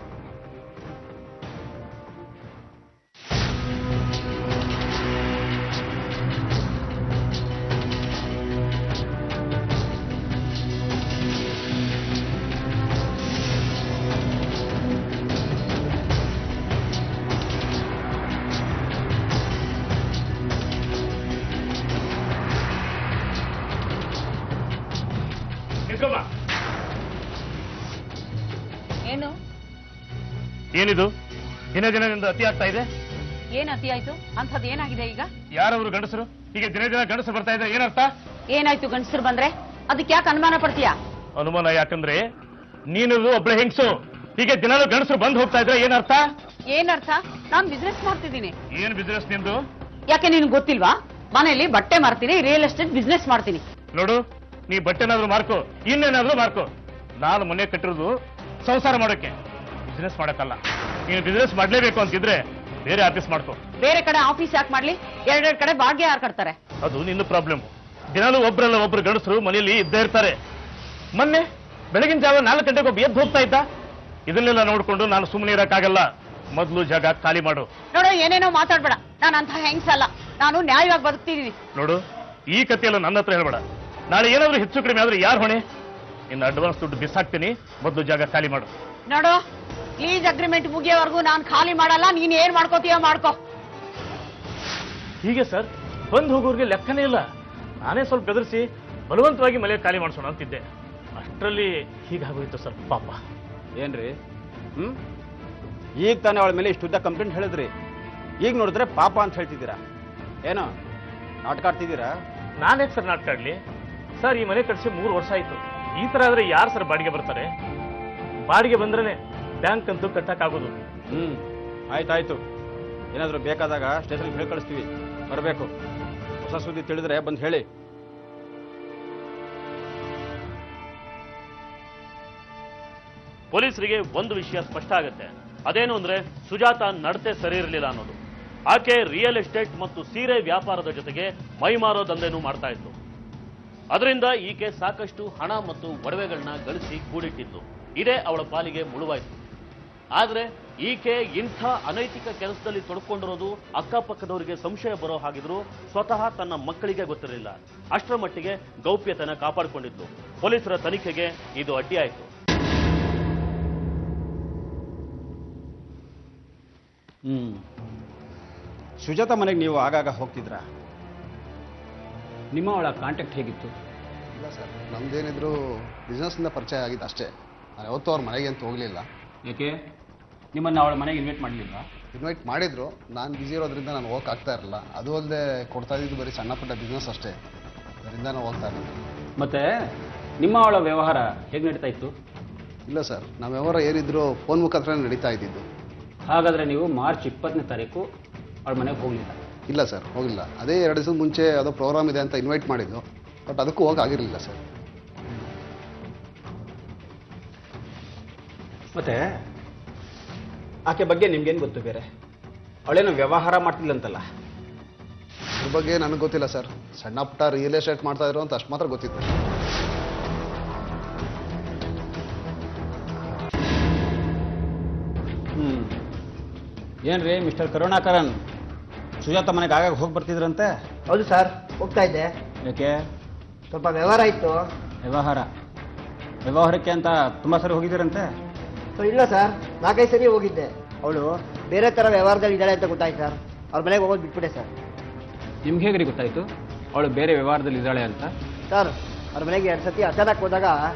ಏನು ಏನಿದು ದಿನ ದಿನದಿಂದ ಅತಿ ಆಗ್ತಾ ಇದೆ? ಏನ್ ಅತಿ ಆಯ್ತು? ಅಂಥದ್ದು ಏನಾಗಿದೆ ಈಗ? ಯಾರವರು ಗಂಡಸರು? ಹೀಗೆ ದಿನ ದಿನ ಗಂಡಸರು ಬರ್ತಾ ಇದೆ, ಏನರ್ಥ? ಏನಾಯ್ತು ಗಂಡಸರು ಬಂದ್ರೆ? ಅದಕ್ಕೆ ಯಾಕೆ ಅನುಮಾನ ಪಡ್ತೀಯಾ? ಅನುಮಾನ ಯಾಕಂದ್ರೆ ನೀನು ಒಬ್ಬಳೆ ಹೆಂಗಸು, ಹೀಗೆ ದಿನಾಲು ಗಂಡಸರು ಬಂದು ಹೋಗ್ತಾ ಇದ್ರೆ ಏನರ್ಥ? ಏನರ್ಥ? ನಾನ್ ಬಿಸ್ನೆಸ್ ಮಾಡ್ತಿದ್ದೀನಿ. ಏನ್ ಬಿಸ್ನೆಸ್ ನಿಮ್ದು? ಯಾಕೆ ನಿನ್ಗೆ ಗೊತ್ತಿಲ್ವಾ? ಮನೆಯಲ್ಲಿ ಬಟ್ಟೆ ಮಾರ್ತೀನಿ, ರಿಯಲ್ ಎಸ್ಟೇಟ್ ಬಿಸ್ನೆಸ್ ಮಾಡ್ತೀನಿ. ನೋಡು, ನೀ ಬಟ್ಟೆನಾದ್ರೂ ಮಾರ್ಕೋ, ಇನ್ನೇನಾದ್ರೂ ಮಾರ್ಕೋ. ನಾನು ಮನೆ ಕಟ್ಟಿರೋದು ಸಂಸಾರ ಮಾಡೋಕೆ, ಬಿಸ್ನೆಸ್ ಮಾಡಕ್ಕಲ್ಲ. ನೀನು ಬಿಸ್ನೆಸ್ ಮಾಡ್ಲೇಬೇಕು ಅಂತಿದ್ರೆ ಬೇರೆ ಆಫೀಸ್ ಮಾಡ್ಕೋ. ಬೇರೆ ಕಡೆ ಆಫೀಸ್ ಯಾಕೆ ಮಾಡ್ಲಿ? 2 ಕಡೆ ಬಾಡಿಗೆ ಯಾರು ಕಟ್ತಾರೆ? ಅದು ನಿನ್ನ ಪ್ರಾಬ್ಲಮ್. ದಿನಾಲೂ ಒಬ್ರಲ್ಲ ಒಬ್ರು ಗಂಡಸರು ಮನೆಯಲ್ಲಿ ಇದ್ದೇ ಇರ್ತಾರೆ. ಮೊನ್ನೆ ಬೆಳಗಿನ ಜಾವ 4 ಗಂಟೆಗೆ ಒಬ್ಬ ಎದ್ದು ಹೋಗ್ತಾ ಇದ್ದ. ಇದನ್ನೆಲ್ಲ ನೋಡ್ಕೊಂಡು ನಾನು ಸುಮ್ಮನೆ ಇರಕ್ಕಾಗಲ್ಲ. ಮೊದಲು ಜಾಗ ಖಾಲಿ ಮಾಡು. ನೋಡು, ಏನೇನೋ ಮಾತಾಡ್ಬೇಡ. ನಾನು ಅಂತ ಹೆಂಗ್ಸಲ್ಲ, ನಾನು ನ್ಯಾಯವಾಗಿ ಬದುಕ್ತಿದ್ದೀನಿ. ನೋಡು, ಈ ಕಥೆಯೆಲ್ಲ ನನ್ನ ಹತ್ರ ಹೇಳ್ಬೇಡ. ನಾಳೆ ಏನಾದ್ರೂ ಹೆಚ್ಚು ಕಡಿಮೆ ಆದ್ರೆ ಯಾರು ಹೊಣೆ? ಇನ್ನು ಅಡ್ವಾನ್ಸ್ ದುಡ್ಡು ಬಿಸಾಕ್ತೀನಿ, ಮೊದಲು ಜಾಗ ಖಾಲಿ ಮಾಡು. ನೋಡು, ಲೀಸ್ ಅಗ್ರಿಮೆಂಟ್ ಮುಗಿಯೋವರೆಗೂ ನಾನು ಖಾಲಿ ಮಾಡಲ್ಲ. ನೀನ್ ಏನ್ ಮಾಡ್ಕೋತೀಯೋ ಮಾಡ್ಕೋ. ಹೀಗೆ ಸರ್, ಬಂದು ಹೋಗೋರಿಗೆ ಲೆಕ್ಕನೇ ಇಲ್ಲ. ನಾನೇ ಸ್ವಲ್ಪ ಬೆದರಿಸಿ ಬಲವಂತವಾಗಿ ಮನೆ ಖಾಲಿ ಮಾಡಿಸೋಣ ಅಂತಿದ್ದೆ. ಅಷ್ಟರಲ್ಲಿ ಹೀಗಾಗೋಯ್ತು ಸರ್, ಪಾಪ. ಏನ್ರಿ? ಈಗ ತಾನೇ ಅವಳ ಮೇಲೆ ಇಷ್ಟುದ್ದ ಕಂಪ್ಲೇಂಟ್ ಹೇಳಿದ್ರಿ, ಈಗ ನೋಡಿದ್ರೆ ಪಾಪ ಅಂತ ಹೇಳ್ತಿದ್ದೀರಾ ಏನೋ? ನಾಟಕ ಆಡ್ತಿದ್ದೀರಾ? ನಾನೇಕ್ ಸರ್ ನಾಟಕ ಆಡ್ಲಿ ಸರ್? ಈ ಮನೆ ಕಟ್ಸಿ 3 ವರ್ಷ ಆಯ್ತು. ಈ ತರ ಆದ್ರೆ ಯಾರು ಸರ್ ಬಾಡಿಗೆ ಬರ್ತಾರೆ? ಬಾಡಿಗೆ ಬಂದ್ರೇನೆ ಬ್ಯಾಂಕ್ ಅಂತೂ ಕಟ್ಟಕ್ಕಾಗೋದು. ಆಯ್ತಾಯ್ತು. ಏನಾದರೂ ಬೇಕಾದಾಗ ಸ್ಟೇಷನ್ಗೆ ಹೇಳಿ ಕಳಿಸ್ತೀವಿ, ಬರಬೇಕು. ಹೊಸ ಸುದ್ದಿ ತಿಳಿದ್ರೆ ಬಂದು ಹೇಳಿ. ಪೊಲೀಸರಿಗೆ ಒಂದು ವಿಷಯ ಸ್ಪಷ್ಟ ಆಗುತ್ತೆ. ಅದೇನು ಅಂದ್ರೆ ಸುಜಾತ ನಡತೆ ಸರಿ ಇರಲಿಲ್ಲ ಅನ್ನೋದು. ಆಕೆ ರಿಯಲ್ ಎಸ್ಟೇಟ್ ಮತ್ತು ಸೀರೆ ವ್ಯಾಪಾರದ ಜೊತೆಗೆ ಮೈಮಾರೋ ದಂಧೆನೂ ಮಾಡ್ತಾ ಇತ್ತು. ಅದರಿಂದ ಈಕೆ ಸಾಕಷ್ಟು ಹಣ ಮತ್ತು ಒಡವೆಗಳನ್ನ ಗಳಿಸಿ ಕೂಡಿಟ್ಟಿದ್ದು. ಇದೇ ಅವಳ ಪಾಲಿಗೆ ಮುಳುವಾಯಿತು. ಆದ್ರೆ ಈಕೆ ಇಂಥ ಅನೈತಿಕ ಕೆಲಸದಲ್ಲಿ ತೊಡ್ಕೊಂಡಿರೋದು ಅಕ್ಕಪಕ್ಕದವರಿಗೆ ಸಂಶಯ ಬರೋ ಹಾಗಿದ್ರು ಸ್ವತಃ ತನ್ನ ಮಕ್ಕಳಿಗೆ ಗೊತ್ತಿರಲಿಲ್ಲ. ಅಷ್ಟರ ಮಟ್ಟಿಗೆ ಗೌಪ್ಯತೆನ ಕಾಪಾಡಿಕೊಂಡಿದ್ಲು. ಪೊಲೀಸರ ತನಿಖೆಗೆ ಇದು ಅಡ್ಡಿಯಾಯಿತು. ಸುಜಾತ ಮನೆಗೆ ನೀವು ಆಗಾಗ ಹೋಗ್ತಿದ್ರಾ? ನಿಮ್ಮ ಅವಳ ಕಾಂಟ್ಯಾಕ್ಟ್ ಹೇಗಿತ್ತು? ಇಲ್ಲ ಸರ್, ನಮ್ದೇನಿದ್ರು ಬಿಸ್ನೆಸ್ನಿಂದ ಪರಿಚಯ ಆಗಿದ್ದು ಅಷ್ಟೇ. ನಾನು ಯಾವತ್ತೂ ಅವ್ರ ಮನೆಗೆ ಅಂತ ಹೋಗಲಿಲ್ಲ. ಏಕೆ ನಿಮ್ಮನ್ನು ಅವಳ ಮನೆಗೆ ಇನ್ವೈಟ್ ಮಾಡಲಿಲ್ವಾ? ಇನ್ವೈಟ್ ಮಾಡಿದ್ರು, ನಾನು ಬ್ಯುಸಿ ಇರೋದ್ರಿಂದ ನಾನು ಹೋಗಕ್ಕೆ ಆಗ್ತಾ ಇರಲಿಲ್ಲ. ಅದು ಅಲ್ಲದೆ ಕೊಡ್ತಾ ಇದ್ದಿದ್ದು ಬರೀ ಸಣ್ಣ ಪುಟ್ಟ ಬಿಸ್ನೆಸ್ ಅಷ್ಟೇ, ಅದರಿಂದ ನಾನು ಹೋಗ್ತಾ ಇರಲಿಲ್ಲ. ಮತ್ತೆ ನಿಮ್ಮ ಅವಳ ವ್ಯವಹಾರ ಹೇಗೆ ನಡೀತಾ ಇತ್ತು? ಇಲ್ಲ ಸರ್, ನಮ್ಮ ವ್ಯವಹಾರ ಏನಿದ್ರು ಫೋನ್ ಮುಖಾಂತರ ನಡೀತಾ ಇದ್ದಿದ್ದು. ಹಾಗಾದರೆ ನೀವು ಮಾರ್ಚ್ 20ನೇ ತಾರೀಕು ಅವಳ ಮನೆಗೆ ಹೋಗಲಿಲ್ಲ? ಇಲ್ಲ ಸರ್, ಹೋಗಿಲ್ಲ. ಅದೇ 2 ದಿವಸದ ಮುಂಚೆ ಯಾವುದೋ ಪ್ರೋಗ್ರಾಮ್ ಇದೆ ಅಂತ ಇನ್ವೈಟ್ ಮಾಡಿದ್ದು, ಬಟ್ ಅದಕ್ಕೂ ಹೋಗಾಗಿರಲಿಲ್ಲ ಸರ್. ಮತ್ತೆ ಆಕೆ ಬಗ್ಗೆ ನಿಮ್ಗೇನು ಗೊತ್ತು? ಬೇರೆ ಅವಳೇನು ವ್ಯವಹಾರ ಮಾಡ್ತಿಲ್ಲಂತಲ್ಲ? ಅದ್ರ ಬಗ್ಗೆ ನನಗೆ ಗೊತ್ತಿಲ್ಲ ಸರ್. ಸಣ್ಣ ಪುಟ್ಟ ರಿಯಲ್ ಎಸ್ಟೇಟ್ ಮಾಡ್ತಾ ಇದ್ರು ಅಂತ ಅಷ್ಟು ಮಾತ್ರ ಗೊತ್ತಿತ್ತು. ಏನ್ರಿ ಮಿಸ್ಟರ್ ಕರುಣಾಕರನ್, ಸುಜಾತ ಮನೆಗೆ ಆಗಾಗ ಹೋಗಿ ಬರ್ತಿದ್ರಂತೆ? ಹೌದು ಸರ್, ಹೋಗ್ತಾ ಇದ್ದೆ. ಯಾಕೆ? ಸ್ವಲ್ಪ ವ್ಯವಹಾರ ಇತ್ತು. ವ್ಯವಹಾರಕ್ಕೆ ಅಂತ ತುಂಬ ಸರಿ ಹೋಗಿದ್ದೀರಂತೆ? ಇಲ್ಲ ಸರ್, 4-5 ಸರಿ ಹೋಗಿದ್ದೆ. ಅವಳು ಬೇರೆ ಥರ ವ್ಯವಹಾರದಲ್ಲಿ ಇದ್ದಾಳೆ ಅಂತ ಗೊತ್ತಾಯ್ತು ಸರ್. ಅವ್ರ ಮನೆಗೆ ಹೋಗೋದು ಬಿಟ್ಬಿಟ್ಟೆ ಸರ್. ನಿಮ್ಗೆ ಹೇಗ್ರಿ ಗೊತ್ತಾಯ್ತು ಅವಳು ಬೇರೆ ವ್ಯವಹಾರದಲ್ಲಿ ಇದ್ದಾಳೆ ಅಂತ? ಸರ್, ಅವ್ರ ಮನೆಗೆ 2 ಸತಿ ಅಚಾನಕ್ ಹೋದಾಗ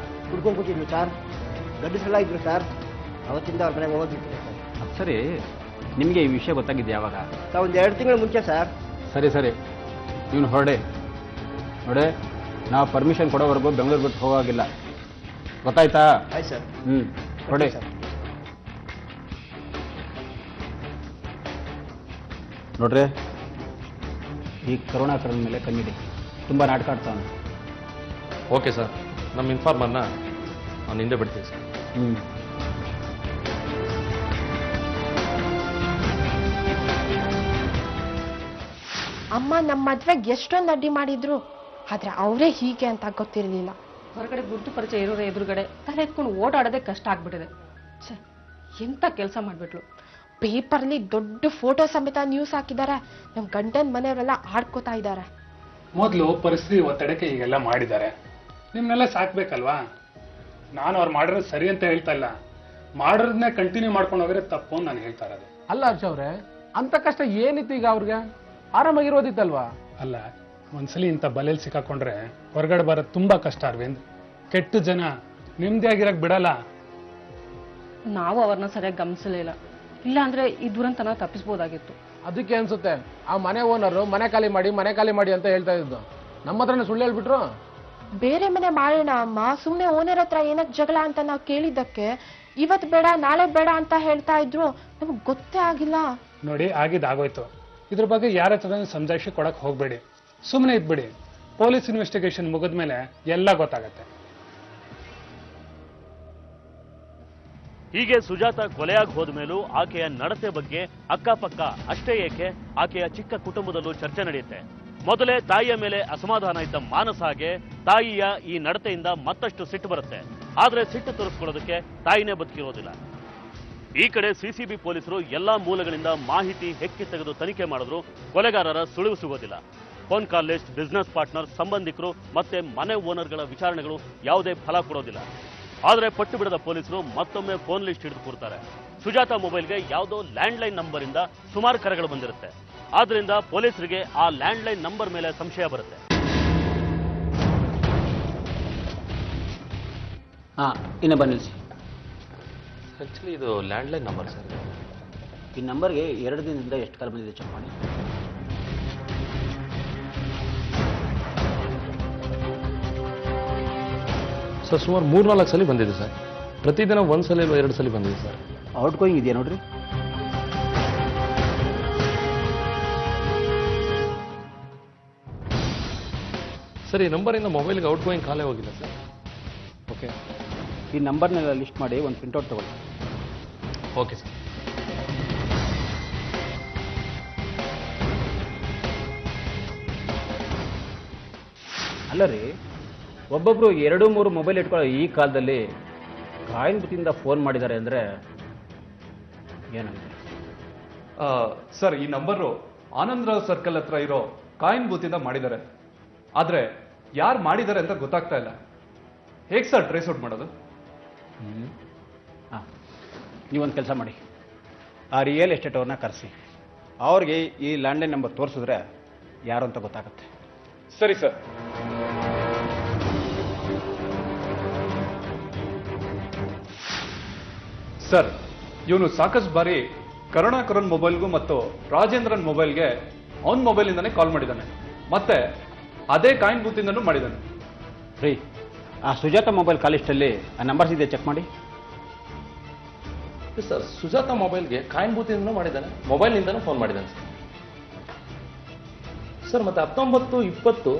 ಕುಡ್ಕೊಂಡು ಕೂತಿದ್ಲು ಸರ್. ಗಂಡಸರೆಲ್ಲ ಇದ್ರು ಸರ್. ಅವತ್ತಿಂದ ಅವ್ರ ಮನೆಗೆ ಹೋಗೋದು ಬಿಟ್ಬಿಟ್ಟೆ ಸರ್. ಅದು ಸರಿ, ನಿಮಗೆ ಈ ವಿಷಯ ಗೊತ್ತಾಗಿದ್ದು ಯಾವಾಗ? ಸರ್, ಒಂದು 2 ತಿಂಗಳ ಮುಂಚೆ ಸರ್. ಸರಿ ನೀನು ಹೊರಡೆ ನೋಡೆ, ನಾವು ಪರ್ಮಿಷನ್ ಕೊಡೋವರೆಗೂ ಬೆಂಗಳೂರು ಬಿಟ್ಟು ಹೋಗೋಗಿಲ್ಲ, ಗೊತ್ತಾಯ್ತಾ? ಆಯ್ತು ಸರ್. ಹೊರಡೆ. ನೋಡ್ರಿ, ಈ ಕರುಣಾಕರನ್ ಮೇಲೆ ಕಣ್ಣಿಡಿ. ತುಂಬ ನಾಟಕ ಆಡ್ತಾವನು. ಓಕೆ ಸರ್, ನಮ್ಮ ಇನ್ಫಾರ್ಮರ್ನ ನಾನು ಹಿಂದೆ ಬಿಡ್ತೀನಿ ಸರ್. ಅಮ್ಮ ನಮ್ಮ ಮದ್ವೆಗೆ ಎಷ್ಟೊಂದು ಅಡ್ಡಿ ಮಾಡಿದ್ರು, ಆದ್ರೆ ಅವರೇ ಹೀಗೆ ಅಂತ ಗೊತ್ತಿರಲಿಲ್ಲ. ಹೊರಗಡೆ ಗುರುತು ಪರಿಚಯ ಇರೋರ ಎದುರುಗಡೆ ತಲೆ ಎತ್ಕೊಂಡು ಓಡಾಡೋದೇ ಕಷ್ಟ ಆಗ್ಬಿಟ್ಟಿದೆ. ಛೆ, ಎಂತ ಕೆಲಸ ಮಾಡ್ಬಿಟ್ಲು. ಪೇಪರ್ಲಿ ದೊಡ್ಡ ಫೋಟೋ ಸಮೇತ ನ್ಯೂಸ್ ಹಾಕಿದ್ದಾರೆ. ನಮ್ಮ ಗಂಡನ ಮನೆಯವರೆಲ್ಲ ಆಡ್ಕೋತಾ ಇದ್ದಾರೆ. ಮೊದಲು ಪರಿಸ್ಥಿತಿ ಒತ್ತಡಕ್ಕೆ ಹೀಗೆಲ್ಲ ಮಾಡಿದ್ದಾರೆ. ನಿಮ್ನೆಲ್ಲ ಸಾಕ್ಬೇಕಲ್ವಾ? ನಾನು ಅವ್ರು ಮಾಡಿರೋದು ಸರಿ ಅಂತ ಹೇಳ್ತಾ ಇಲ್ಲ, ಮಾಡೋದನ್ನೇ ಕಂಟಿನ್ಯೂ ಮಾಡ್ಕೊಂಡು ಹೋಗಿದ್ರೆ ತಪ್ಪು ಅಂತ ನಾನು ಹೇಳ್ತಾ ಇರೋದು. ಅಲ್ಲ ಹರ್ಷ ಅವ್ರೆ, ಅಂತ ಕಷ್ಟ ಏನಿತ್ತು ಈಗ ಅವ್ರಿಗೆ? ಆರಾಮಾಗಿರೋದಿತ್ತಲ್ವಾ? ಅಲ್ಲ, ಒಂದ್ಸಲಿ ಇಂಥ ಬಲೆಯಲ್ಲಿ ಸಿಕ್ಕಾಕೊಂಡ್ರೆ ಹೊರಗಡೆ ಬರೋದು ತುಂಬಾ ಕಷ್ಟ ಅರವಿಂದ್. ಕೆಟ್ಟ ಜನ ನೆಮ್ಮದಿಯಾಗಿರಕ್ ಬಿಡಲ್ಲ. ನಾವು ಅವ್ರನ್ನ ಸರಿಯಾಗಿ ಗಮನಿಸಲಿಲ್ಲ. ಇಲ್ಲ ಅಂದ್ರೆ ಈ ದುರಂತನ ತಪ್ಪಿಸ್ಬೋದಾಗಿತ್ತು. ಅದಕ್ಕೆ ಅನ್ಸುತ್ತೆ ಆ ಮನೆ ಓನರು ಮನೆ ಖಾಲಿ ಮಾಡಿ ಅಂತ ಹೇಳ್ತಾ ಇದ್ದು. ನಮ್ಮ ಹತ್ರನೇ ಸುಳ್ಳು ಹೇಳ್ಬಿಟ್ರು. ಬೇರೆ ಮನೆ ಮಾಡೋಣ ಅಮ್ಮ, ಸುಮ್ನೆ ಓನರ್ ಹತ್ರ ಏನಕ್ಕೆ ಜಗಳ ಅಂತ ನಾವು ಕೇಳಿದ್ದಕ್ಕೆ ಇವತ್ತು ಬೇಡ ನಾಳೆ ಬೇಡ ಅಂತ ಹೇಳ್ತಾ ಇದ್ರು. ನಮಗ್ ಗೊತ್ತೇ ಆಗಿಲ್ಲ. ನೋಡಿ, ಆಗಿದ್ದಾಗೋಯ್ತು. ಇದ್ರ ಬಗ್ಗೆ ಯಾರ ಹತ್ರ ಸಮಜಾಯಿಷಿ ಕೊಡಕ್ ಹೋಗ್ಬೇಡಿ, ಸುಮ್ಮನೆ ಇದ್ಬಿಡಿ. ಪೊಲೀಸ್ ಇನ್ವೆಸ್ಟಿಗೇಷನ್ ಮುಗಿದ್ಮೇಲೆ ಎಲ್ಲ ಗೊತ್ತಾಗತ್ತೆ. ಹೀಗೆ ಸುಜಾತ ಕೊಲೆಯಾಗಿ ಹೋದ ಮೇಲೂ ಆಕೆಯ ನಡತೆ ಬಗ್ಗೆ ಅಕ್ಕಪಕ್ಕ ಅಷ್ಟೇ ಏಕೆ ಆಕೆಯ ಚಿಕ್ಕ ಕುಟುಂಬದಲ್ಲೂ ಚರ್ಚೆ ನಡೆಯುತ್ತೆ. ಮೊದಲೇ ತಾಯಿಯ ಮೇಲೆ ಅಸಮಾಧಾನ ಇದ್ದ ಮಾನಸಾಗೆ ತಾಯಿಯ ಈ ನಡತೆಯಿಂದ ಮತ್ತಷ್ಟು ಸಿಟ್ಟು ಬರುತ್ತೆ. ಆದ್ರೆ ಸಿಟ್ಟು ತೋರಿಸ್ಕೊಳ್ಳೋದಕ್ಕೆ ತಾಯಿನೇ ಬದುಕಿರೋದಿಲ್ಲ. ಈ ಕಡೆ ಸಿಸಿಬಿ ಪೊಲೀಸರು ಎಲ್ಲಾ ಮೂಲಗಳಿಂದ ಮಾಹಿತಿ ಹೆಕ್ಕಿ ತೆಗೆದು ತನಿಖೆ ಮಾಡಿದ್ರು ಕೊಲೆಗಾರರ ಸುಳಿವು ಸಿಗೋದಿಲ್ಲ. Phone call list, business partner, ಸಂಬಂಧಿಕರು ಮತ್ತೆ ಮನೆ ಓನರ್ಗಳ ವಿಚಾರಣೆಗಳು ಯಾವುದೇ ಫಲ ಕೊಡೋದಿಲ್ಲ. ಆದರೆ ಪಟ್ಟು ಬಿಡದ ಪೊಲೀಸರು ಮತ್ತೊಮ್ಮೆ ಫೋನ್ ಲಿಸ್ಟ್ ಹಿಡಿದು ಕೂರ್ತಾರೆ. ಸುಜಾತ ಮೊಬೈಲ್ಗೆ ಯಾವುದೋ ಲ್ಯಾಂಡ್ಲೈನ್ ನಂಬರ್ ಇಂದ ಸುಮಾರು ಕರೆಗಳು ಬಂದಿರುತ್ತೆ. ಆದ್ರಿಂದ ಪೊಲೀಸರಿಗೆ ಆ ಲ್ಯಾಂಡ್ಲೈನ್ ನಂಬರ್ ಮೇಲೆ ಸಂಶಯ ಬರುತ್ತೆ. ಇನ್ನು ಬನ್ನಿ. ಆ್ಯಕ್ಚುಲಿ ಇದು ಲ್ಯಾಂಡ್ಲೈನ್ ನಂಬರ್ ಸರ್. ಈ ನಂಬರ್ಗೆ 2 ದಿನದಿಂದ ಎಷ್ಟು ಕಾಲ್ ಬಂದಿದೆ ಚೆಕ್ ಮಾಡಿ. ಸರ್ ಸುಮಾರು 3-4 ಸಲ ಬಂದಿದೆ ಸರ್. ಪ್ರತಿದಿನ 1 ಸಲ ಇಲ್ಲ 2 ಸಲ ಬಂದಿದೆ ಸರ್. ಔಟ್ ಗೋಯಿಂಗ್ ಇದೆಯಾ ನೋಡ್ರಿ. ಸರ್ ಈ ನಂಬರಿಂದ ಮೊಬೈಲ್ಗೆ ಔಟ್ ಗೋಯಿಂಗ್ ಕಾಲೇ ಹೋಗಿಲ್ಲ ಸರ್. ಓಕೆ, ಈ ನಂಬರ್ನೆಲ್ಲ ಲಿಸ್ಟ್ ಮಾಡಿ ಒಂದು ಪ್ರಿಂಟ್ಔಟ್ ತಗೊಳ್ಳಿ. Okay sir. ಅಲ್ಲ ರೀ, ಒಬ್ಬೊಬ್ರು 2-3 ಮೊಬೈಲ್ ಇಟ್ಕೊಳ್ಳೋ ಈ ಕಾಲದಲ್ಲಿ ಕಾಯಿನ್ ಬುತ್ತಿಂದ ಫೋನ್ ಮಾಡಿದ್ದಾರೆ ಅಂದರೆ ಏನಾಗಿದೆ? ಸರ್ ಈ ನಂಬರು ಆನಂದರಾವ್ ಸರ್ಕಲ್ ಹತ್ರ ಇರೋ ಕಾಯಿನ್ ಬೂತಿಂದ ಮಾಡಿದ್ದಾರೆ. ಆದ್ರೆ ಯಾರು ಮಾಡಿದ್ದಾರೆ ಅಂತ ಗೊತ್ತಾಗ್ತಾ ಇಲ್ಲ. ಹೇಗೆ ಸರ್ ಟ್ರೇಸ್ ಔಟ್ ಮಾಡೋದು? ನೀವೊಂದು ಕೆಲಸ ಮಾಡಿ, ಆ ರಿಯಲ್ ಎಸ್ಟೇಟ್ ಅವ್ರನ್ನ ಕರೆಸಿ, ಅವ್ರಿಗೆ ಈ ಲ್ಯಾಂಡ್ಲೈನ್ ನಂಬರ್ ತೋರಿಸಿದ್ರೆ ಯಾರು ಅಂತ ಗೊತ್ತಾಗುತ್ತೆ. ಸರಿ ಸರ್. ಸರ್ ಇವನು ಸಾಕಷ್ಟು ಬಾರಿ ಕರುಣಾಕರನ್ ಮೊಬೈಲ್ಗೂ ಮತ್ತು ರಾಜೇಂದ್ರನ್ ಮೊಬೈಲ್ಗೆ ಅವನ ಮೊಬೈಲಿಂದಾನೇ ಕಾಲ್ ಮಾಡಿದ್ದಾನೆ, ಮತ್ತೆ ಅದೇ ಕಾಯಿನ್ ಬೂತಿಂದನೂ ಮಾಡಿದ್ದಾನೆ. ರೀ, ಆ ಸುಜಾತ ಮೊಬೈಲ್ ಕಾಲಿಸ್ಟಲ್ಲಿ ಆ ನಂಬರ್ಸ್ ಇದೆ, ಚೆಕ್ ಮಾಡಿ. ಸರ್ ಸುಜಾತ ಮೊಬೈಲ್ಗೆ ಕಾಯಿನ್ ಬೂತಿಂದನೂ ಮಾಡಿದ್ದಾನೆ, ಮೊಬೈಲ್ನಿಂದನೂ ಫೋನ್ ಮಾಡಿದ್ದಾನೆ ಸರ್. ಸರ್ ಮತ್ತೆ 19-20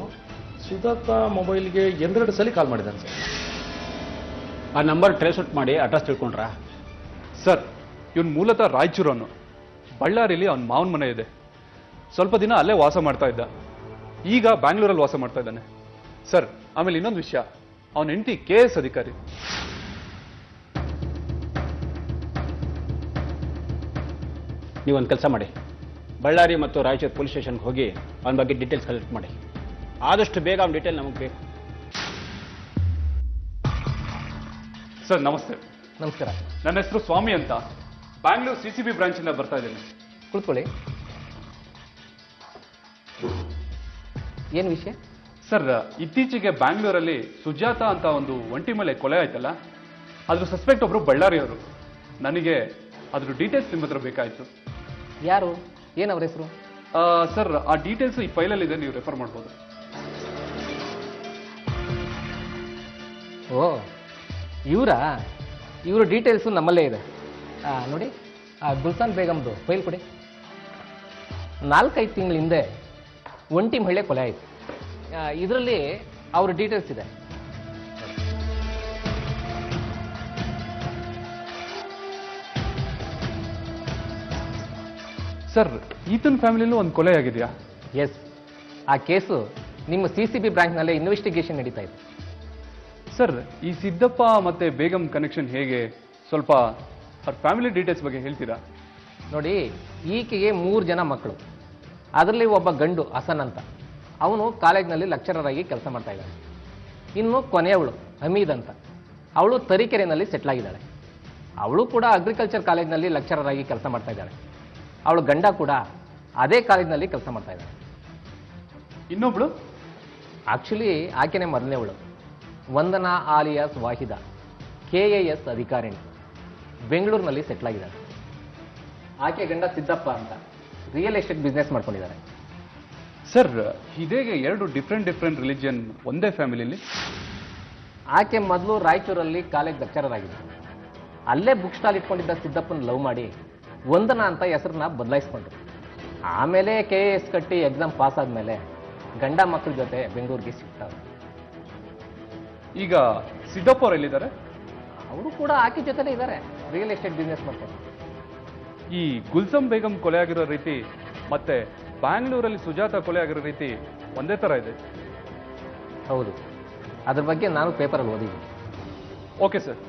ಸುಜಾತ ಮೊಬೈಲ್ಗೆ 2 ಸಲ ಕಾಲ್ ಮಾಡಿದ್ದಾನೆ ಸರ್. ಆ ನಂಬರ್ ಟ್ರೇಸ್ ಔಟ್ ಮಾಡಿ ಅಡ್ರೆಸ್ ತಿಳ್ಕೊಂಡ್ರಾ? ಸರ್ ಇವನು ಮೂಲತಃ ರಾಯಚೂರವನು. ಬಳ್ಳಾರಿಲಿ ಅವನ ಮಾವನ ಮನೆ ಇದೆ. ಸ್ವಲ್ಪ ದಿನ ಅಲ್ಲೇ ವಾಸ ಮಾಡ್ತಾ ಇದ್ದ. ಈಗ ಬ್ಯಾಂಗ್ಳೂರಲ್ಲಿ ವಾಸ ಮಾಡ್ತಾ ಇದ್ದಾನೆ ಸರ್. ಆಮೇಲೆ ಇನ್ನೊಂದು ವಿಷಯ, ಅವನ ಹೆಂಡತಿ KS ಅಧಿಕಾರಿ. ನೀವೊಂದು ಕೆಲಸ ಮಾಡಿ, ಬಳ್ಳಾರಿ ಮತ್ತು ರಾಯಚೂರು ಪೊಲೀಸ್ ಸ್ಟೇಷನ್ಗೆ ಹೋಗಿ ಅವನ ಬಗ್ಗೆ ಡೀಟೇಲ್ಸ್ ಕಲೆಕ್ಟ್ ಮಾಡಿ. ಆದಷ್ಟು ಬೇಗ ಅವನ ಡೀಟೇಲ್ ನಮಗೆ ಬೇಕು. ಸರ್ ನಮಸ್ತೆ. ನಮಸ್ಕಾರ. ನನ್ನ ಹೆಸರು ಸ್ವಾಮಿ ಅಂತ, ಬ್ಯಾಂಗ್ಳೂರ್ CCB ಬ್ರಾಂಚಿಂದ ಬರ್ತಾ ಇದ್ದೀನಿ. ಕುಳಿತುಕೊಳ್ಳಿ. ಏನು ವಿಷಯ? ಸರ್ ಇತ್ತೀಚೆಗೆ ಬ್ಯಾಂಗ್ಳೂರಲ್ಲಿ ಸುಜಾತ ಅಂತ ಒಂದು ಒಂಟಿ ಮೇಲೆ ಕೊಲೆ ಆಯ್ತಲ್ಲ, ಅದ್ರ ಸಸ್ಪೆಕ್ಟ್ ಒಬ್ರು ಬಳ್ಳಾರಿಯವರು. ನನಗೆ ಅದ್ರ ಡೀಟೇಲ್ಸ್ ನಿಮ್ಮ ಹತ್ರ ಬೇಕಾಯಿತು. ಯಾರು? ಏನು ಅವ್ರ ಹೆಸರು? ಸರ್ ಆ ಡೀಟೇಲ್ಸ್ ಈ ಫೈಲಲ್ಲಿದೆ, ನೀವು ರೆಫರ್ ಮಾಡ್ಬೋದು. ಓ ಇವರಾ? ಇವ್ರ ಡೀಟೇಲ್ಸು ನಮ್ಮಲ್ಲೇ ಇದೆ ನೋಡಿ. ಗುಲ್ಸಾನ್ ಬೇಗಮ್ದು ಫೈಲ್ ಕೊಡಿ. 4-5 ತಿಂಗಳ ಹಿಂದೆ ಒಂಟಿ ಮಹಿಳೆ ಕೊಲೆ ಆಯಿತು. ಇದರಲ್ಲಿ ಅವ್ರ ಡೀಟೇಲ್ಸ್ ಇದೆ. ಸರ್ ಈತನ್ ಫ್ಯಾಮಿಲಿಲೂ ಒಂದು ಕೊಲೆ ಆಗಿದೆಯಾ? ಎಸ್, ಆ ಕೇಸು ನಿಮ್ಮ CCB ಬ್ರಾಂಚ್ನಲ್ಲೇ ಇನ್ವೆಸ್ಟಿಗೇಷನ್ ನಡೀತಾ ಇದೆ. ಸರ್ ಈ ಸಿದ್ದಪ್ಪ ಮತ್ತೆ ಬೇಗಂ ಕನೆಕ್ಷನ್ ಹೇಗೆ? ಸ್ವಲ್ಪ ಅವ್ರ ಫ್ಯಾಮಿಲಿ ಡೀಟೇಲ್ಸ್ ಬಗ್ಗೆ ಹೇಳ್ತೀರಾ? ನೋಡಿ, ಈಕೆಗೆ 3 ಜನ ಮಕ್ಕಳು. ಅದರಲ್ಲಿ ಒಬ್ಬ ಗಂಡು ಹಸನ್ ಅಂತ, ಅವನು ಕಾಲೇಜ್ನಲ್ಲಿ ಲೆಕ್ಚರರ್ ಆಗಿ ಕೆಲಸ ಮಾಡ್ತಾ ಇದ್ದಾನೆ. ಇನ್ನು ಕೊನೆಯವಳು ಹಮೀದ್ ಅಂತ, ಅವಳು ತರೀಕೆರೆನಲ್ಲಿ ಸೆಟ್ಲ್ ಆಗಿದ್ದಾಳೆ. ಅವಳು ಕೂಡ ಅಗ್ರಿಕಲ್ಚರ್ ಕಾಲೇಜ್ನಲ್ಲಿ ಲೆಕ್ಚರರ್ ಆಗಿ ಕೆಲಸ ಮಾಡ್ತಾ ಇದ್ದಾಳೆ. ಅವಳು ಗಂಡ ಕೂಡ ಅದೇ ಕಾಲೇಜ್ನಲ್ಲಿ ಕೆಲಸ ಮಾಡ್ತಾ ಇದ್ದಾಳೆ. ಇನ್ನೊಬ್ಳು? ಆಕ್ಚುಲಿ ಆಕೆನೇ ಮೊದಲನೇವಳು, ವಂದನಾ ಆಲಿಯಾಸ್ ವಾಹಿದಾ, KAS ಅಧಿಕಾರಿಣಿ, ಬೆಂಗಳೂರಿನಲ್ಲಿ ಸೆಟ್ಲ್ ಆಗಿದ್ದಾಳೆ. ಆಕೆ ಗಂಡ ಸಿದ್ದಪ್ಪ ಅಂತ ರಿಯಲ್ ಎಸ್ಟೇಟ್ ಬಿಸ್ನೆಸ್ ಮಾಡ್ಕೊಂಡಿದ್ದಾರೆ. ಸರ್ ಇದೇಗೆ 2 ಡಿಫ್ರೆಂಟ್ ರಿಲಿಜಿಯನ್ ಒಂದೇ ಫ್ಯಾಮಿಲಿಯಲ್ಲಿ? ಆಕೆ ಮೊದಲು ರಾಯಚೂರಲ್ಲಿ ಕಾಲೇಜ್ ಲೆಕ್ಚರರ್ ಆಗಿದ್ದರು. ಅಲ್ಲೇ ಬುಕ್ ಸ್ಟಾಲ್ ಇಟ್ಕೊಂಡಿದ್ದ ಸಿದ್ದಪ್ಪನ ಲವ್ ಮಾಡಿ ವಂದನಾ ಅಂತ ಹೆಸರನ್ನ ಬದಲಾಯಿಸ್ಕೊಂಡ್ರು. ಆಮೇಲೆ KAS ಕಟ್ಟಿ ಎಕ್ಸಾಮ್ ಪಾಸ್ ಆದಮೇಲೆ ಗಂಡ ಮಕ್ಕಳ ಜೊತೆ ಬೆಂಗಳೂರಿಗೆ ಸಿಗ್ತಾರೆ. ಈಗ ಸಿದ್ದಪ್ಪ ಅವ್ರು ಎಲ್ಲಿದ್ದಾರೆ? ಅವರು ಕೂಡ ಆಕೆ ಜೊತೆನೇ ಇದ್ದಾರೆ, ರಿಯಲ್ ಎಸ್ಟೇಟ್ ಬಿಸ್ನೆಸ್ ಮಾಡ್ತಾರೆ. ಈ ಗುಲ್ಸಂ ಬೇಗಂ ಕೊಲೆ ಆಗಿರೋ ರೀತಿ ಮತ್ತೆ ಬ್ಯಾಂಗ್ಳೂರಲ್ಲಿ ಸುಜಾತ ಕೊಲೆ ಆಗಿರೋ ರೀತಿ ಒಂದೇ ತರ ಇದೆ. ಹೌದು, ಅದ್ರ ಬಗ್ಗೆ ನಾನು ಪೇಪರಲ್ಲಿ ಓದಿದ್ದೀನಿ. Okay sir.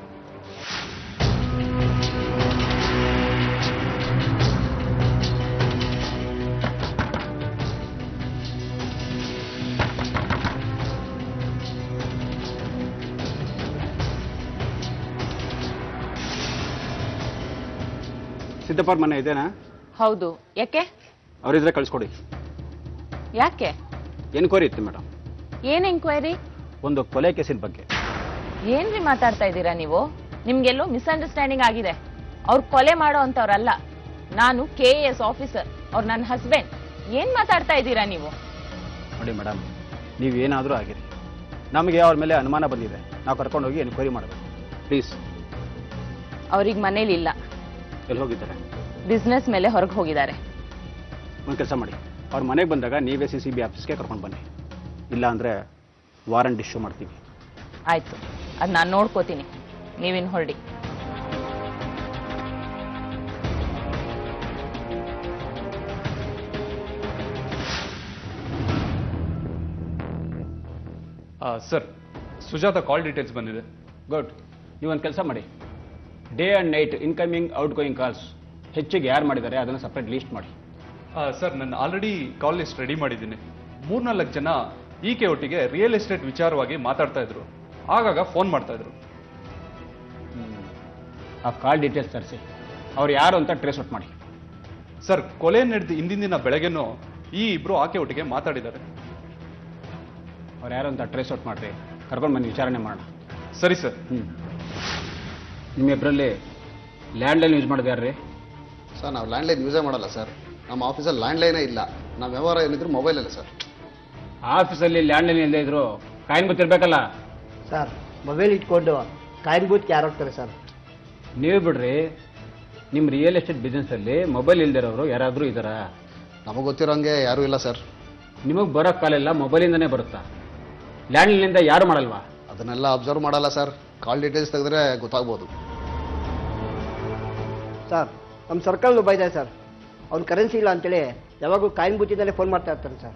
ಸಿದ್ದಪ್ಪರ ಮನೆ ಇದೇನಾ? ಹೌದು. ಯಾಕೆ? ಅವರಿದ್ರೆ ಕಳಿಸ್ಕೊಡಿ. ಯಾಕೆ? ಎನ್ಕ್ವೈರಿ ಇತ್ತು ಮೇಡಮ್. ಏನ್ ಎಂಕ್ವೈರಿ? ಒಂದು ಕೊಲೆ ಕೇಸಿನ ಬಗ್ಗೆ. ಏನ್ರಿ ಮಾತಾಡ್ತಾ ಇದ್ದೀರಾ ನೀವು? ನಿಮ್ಗೆಲ್ಲೋ ಮಿಸ್ಅಂಡರ್ಸ್ಟ್ಯಾಂಡಿಂಗ್ ಆಗಿದೆ. ಅವ್ರು ಕೊಲೆ ಮಾಡೋ ಅಂತವ್ರಲ್ಲ. ನಾನು KAS ಆಫೀಸರ್, ಅವ್ರು ನನ್ನ ಹಸ್ಬೆಂಡ್. ಏನ್ ಮಾತಾಡ್ತಾ ಇದ್ದೀರಾ ನೀವು? ನೋಡಿ ಮೇಡಮ್, ನೀವೇನಾದರೂ ಆಗಿರಿ, ನಮಗೆ ಅವ್ರ ಮೇಲೆ ಅನುಮಾನ ಬಂದಿದೆ. ನಾವು ಕರ್ಕೊಂಡೋಗಿ ಎನ್ಕ್ವೈರಿ ಮಾಡಬೇಕು. ಪ್ಲೀಸ್. ಅವ್ರಿಗೆ ಮನೇಲಿ ಇಲ್ಲ, ಎಲ್ಲಿ ಹೋಗಿದ್ದಾರೆ? ಬಿಸ್ನೆಸ್ ಮೇಲೆ ಹೊರಗೆ ಹೋಗಿದ್ದಾರೆ. ಒಂದು ಕೆಲಸ ಮಾಡಿ, ಅವ್ರ ಮನೆಗೆ ಬಂದಾಗ ನೀವೇ CCB ಆಫೀಸ್ಗೆ ಕರ್ಕೊಂಡು ಬನ್ನಿ. ಇಲ್ಲ ಅಂದರೆ ವಾರಂಟ್ ಇಶ್ಯೂ ಮಾಡ್ತೀವಿ. ಆಯ್ತು, ಅದು ನಾನು ನೋಡ್ಕೋತೀನಿ. ನೀವಿನ್ ಹೊರಡಿ. ಸರ್, ಸುಜಾತ ಕಾಲ್ ಡೀಟೇಲ್ಸ್ ಬಂದಿದೆ. ಗುಡ್. ನೀವೊಂದು ಕೆಲಸ ಮಾಡಿ, day and night incoming out going calls ಹೆಚ್ಚಿಗೆ ಯಾರು ಮಾಡಿದ್ದಾರೆ ಅದನ್ನು ಸಪ್ರೇಟ್ ಲೀಸ್ಟ್ ಮಾಡಿ. ಸರ್, ನಾನು ಆಲ್ರೆಡಿ ಕಾಲ್ ಲಿಸ್ಟ್ ರೆಡಿ ಮಾಡಿದ್ದೀನಿ. 3-4 ಜನ ಈಕೆ ಒಟ್ಟಿಗೆ ರಿಯಲ್ ಎಸ್ಟೇಟ್ ವಿಚಾರವಾಗಿ ಮಾತಾಡ್ತಾ ಇದ್ರು. ಆಗಾಗ ಫೋನ್ ಮಾಡ್ತಾ ಇದ್ರು. ಆ ಕಾಲ್ ಡೀಟೇಲ್ಸ್ ತರಿಸಿ ಅವ್ರು ಯಾರು ಅಂತ ಟ್ರೇಸ್ ಔಟ್ ಮಾಡಿ. ಸರ್, ಕೊಲೆ ನಡೆದು ಹಿಂದಿನ ದಿನ ಬೆಳಗ್ಗೆನೂ ಈ ಇಬ್ರು ಆಕೆ ಒಟ್ಟಿಗೆ ಮಾತಾಡಿದ್ದಾರೆ. ಅವ್ರು ಯಾರು ಅಂತ ಟ್ರೇಸ್ ಔಟ್ ಮಾಡಿರಿ, ಕರ್ಕೊಂಡು ಬಂದು ವಿಚಾರಣೆ ಮಾಡೋಣ. ಸರಿ ಸರ್. ನಿಮ್ಮ ಇಬ್ಬರಲ್ಲಿ ಲ್ಯಾಂಡ್ಲೈನ್ ಯೂಸ್ ಮಾಡಿದೆ ಯಾರ್ರಿ? ಸರ್, ನಾವು ಲ್ಯಾಂಡ್ಲೈನ್ ಯೂಸೇ ಮಾಡಲ್ಲ ಸರ್. ನಮ್ಮ ಆಫೀಸಲ್ಲಿ ಲ್ಯಾಂಡ್ಲೈನೇ ಇಲ್ಲ. ನಾವು ವ್ಯವಹಾರ ಏನಿದ್ರು ಮೊಬೈಲಲ್ಲೇ ಸರ್. ಆಫೀಸಲ್ಲಿ ಲ್ಯಾಂಡ್ಲೈನ್ ಇಲ್ಲದೆ ಇದ್ರು ಕಾಯಿನ್ ಬೂತ್ ಇರಬೇಕಲ್ಲ ಸರ್. ಮೊಬೈಲ್ ಇಟ್ಕೊಂಡು ಕಾಯಿನ್ ಬೂತ್ಗೆ ಯಾರು ಹೋಗ್ತಾರೆ ಸರ್? ನೀವು ಬಿಡ್ರಿ, ನಿಮ್ಮ ರಿಯಲ್ ಎಸ್ಟೇಟ್ ಬಿಸ್ನೆಸ್ಸಲ್ಲಿ ಮೊಬೈಲ್ ಇಲ್ದಿರೋರು ಯಾರಾದರೂ ಇದ್ದಾರಾ? ನಮಗೆ ಗೊತ್ತಿರೋಂಗೆ ಯಾರೂ ಇಲ್ಲ ಸರ್. ನಿಮಗೆ ಬರೋ ಕಾಲೆಲ್ಲ ಮೊಬೈಲಿಂದನೇ ಬರುತ್ತಾ? ಲ್ಯಾಂಡ್ಲೈನಿಂದ ಯಾರು ಮಾಡಲ್ವಾ? ಅದನ್ನೆಲ್ಲ ಅಬ್ಸರ್ವ್ ಮಾಡಲ್ಲ ಸರ್. ಕಾಲ್ ಡೀಟೇಲ್ಸ್ ತೆಗೆದ್ರೆ ಗೊತ್ತಾಗ್ಬೋದು. ಸರ್, ನಮ್ಮ ಸರ್ಕಲ್ ಒಬ್ಬ ಇದೆ ಸರ್. ಅವ್ನು ಕರೆನ್ಸಿ ಇಲ್ಲ ಅಂತೇಳಿ ಯಾವಾಗೂ ಕಾಯಿನ್ ಬೂತಿಂದಲೇ ಫೋನ್ ಮಾಡ್ತಾ ಇರ್ತಾನೆ ಸರ್.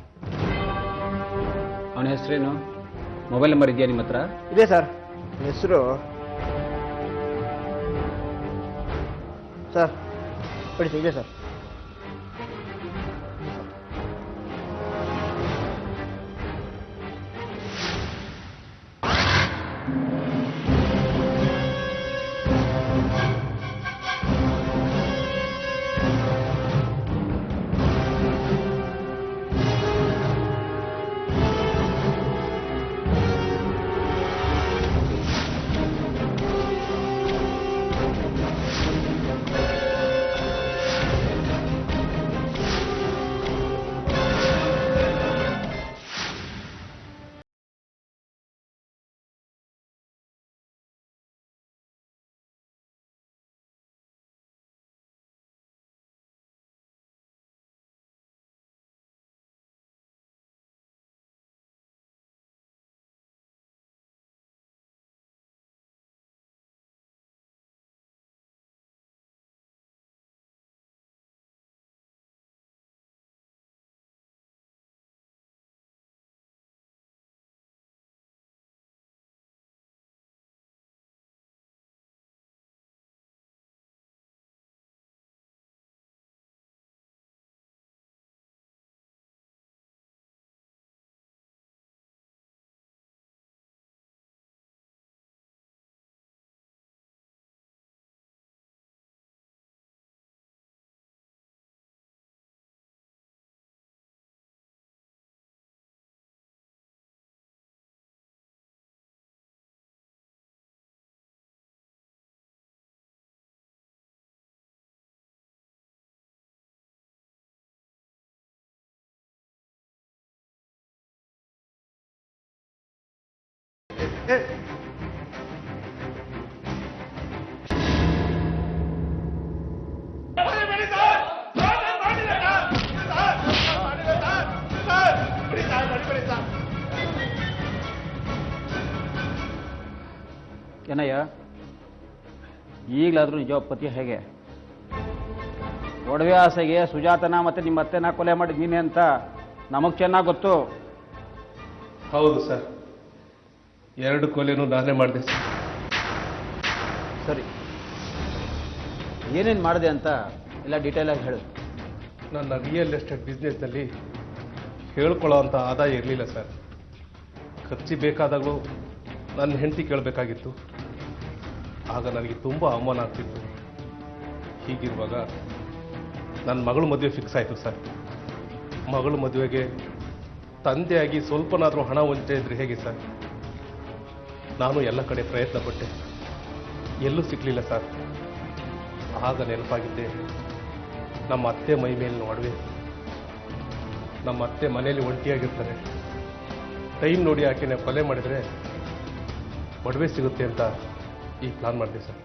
ಅವನ ಹೆಸರೇನು? ಮೊಬೈಲ್ ನಂಬರ್ ಇದೆಯಾ ನಿಮ್ಮ ಹತ್ರ? ಇದೆ ಸರ್. ಹೆಸರು ಸರ್ ಪಡಿಸಿ ಇದೆ ಸರ್. ಏನಯ್ಯ, ಈಗಲಾದರೂ ನಿಜ ಪತಿ ಹೇಗೆ? ಒಡವೆ ಆಸೆಗೆ ಸುಜಾತನ ಮತ್ತೆ ನಿಮ್ಮ ಅತ್ತೆನ ಕೊಲೆ ಮಾಡಿದ್ ನೀನೆ ಅಂತ ನಮಗೆ ಚೆನ್ನಾಗಿ ಗೊತ್ತು. ಹೌದು ಸರ್, 2 ಕೊಲೆನೂ ನಾನೇ ಮಾಡಿದೆ ಸರ್. ಸರಿ, ಏನೇನು ಮಾಡಿದೆ ಅಂತ ಎಲ್ಲ ಡೀಟೇಲಾಗಿ ಹೇಳು. ನನ್ನ ರಿಯಲ್ ಎಸ್ಟೇಟ್ ಬಿಸ್ನೆಸ್ನಲ್ಲಿ ಹೇಳ್ಕೊಳ್ಳೋ ಅಂಥ ಆದಾಯ ಇರಲಿಲ್ಲ ಸರ್. ಖರ್ಚು ಬೇಕಾದಾಗಲೂ ನನ್ನ ಹೆಂಡತಿ ಕೇಳಬೇಕಾಗಿತ್ತು. ಆಗ ನನಗೆ ತುಂಬ ಅವಮಾನ ಆಗ್ತಿತ್ತು. ಹೀಗಿರುವಾಗ ನನ್ನ ಮಗಳು ಮದುವೆ ಫಿಕ್ಸ್ ಆಯಿತು ಸರ್. ಮಗಳು ಮದುವೆಗೆ ತಂದೆಯಾಗಿ ಸ್ವಲ್ಪನಾದರೂ ಹಣ ಹೊಂದಿದೆ ಇದ್ರೆ ಹೇಗೆ ಸರ್? ನಾನು ಎಲ್ಲ ಕಡೆ ಪ್ರಯತ್ನ ಪಟ್ಟೆ, ಎಲ್ಲೂ ಸಿಕ್ಕಲಿಲ್ಲ ಸರ್. ಆಗ ನೆನಪಾಗಿದ್ದೆ ನಮ್ಮ ಅತ್ತೆ ಮೈ ಮೇಲಿನ ಒಡವೆ. ನಮ್ಮ ಅತ್ತೆ ಮನೆಯಲ್ಲಿ ಒಂಟಿಯಾಗಿರ್ತಾರೆ, ಟೈಮ್ ನೋಡಿ ಆಕೆನ ಕೊಲೆ ಮಾಡಿದರೆ ಒಡವೆ ಸಿಗುತ್ತೆ ಅಂತ ಈ ಪ್ಲಾನ್ ಮಾಡಿದೆ ಸರ್.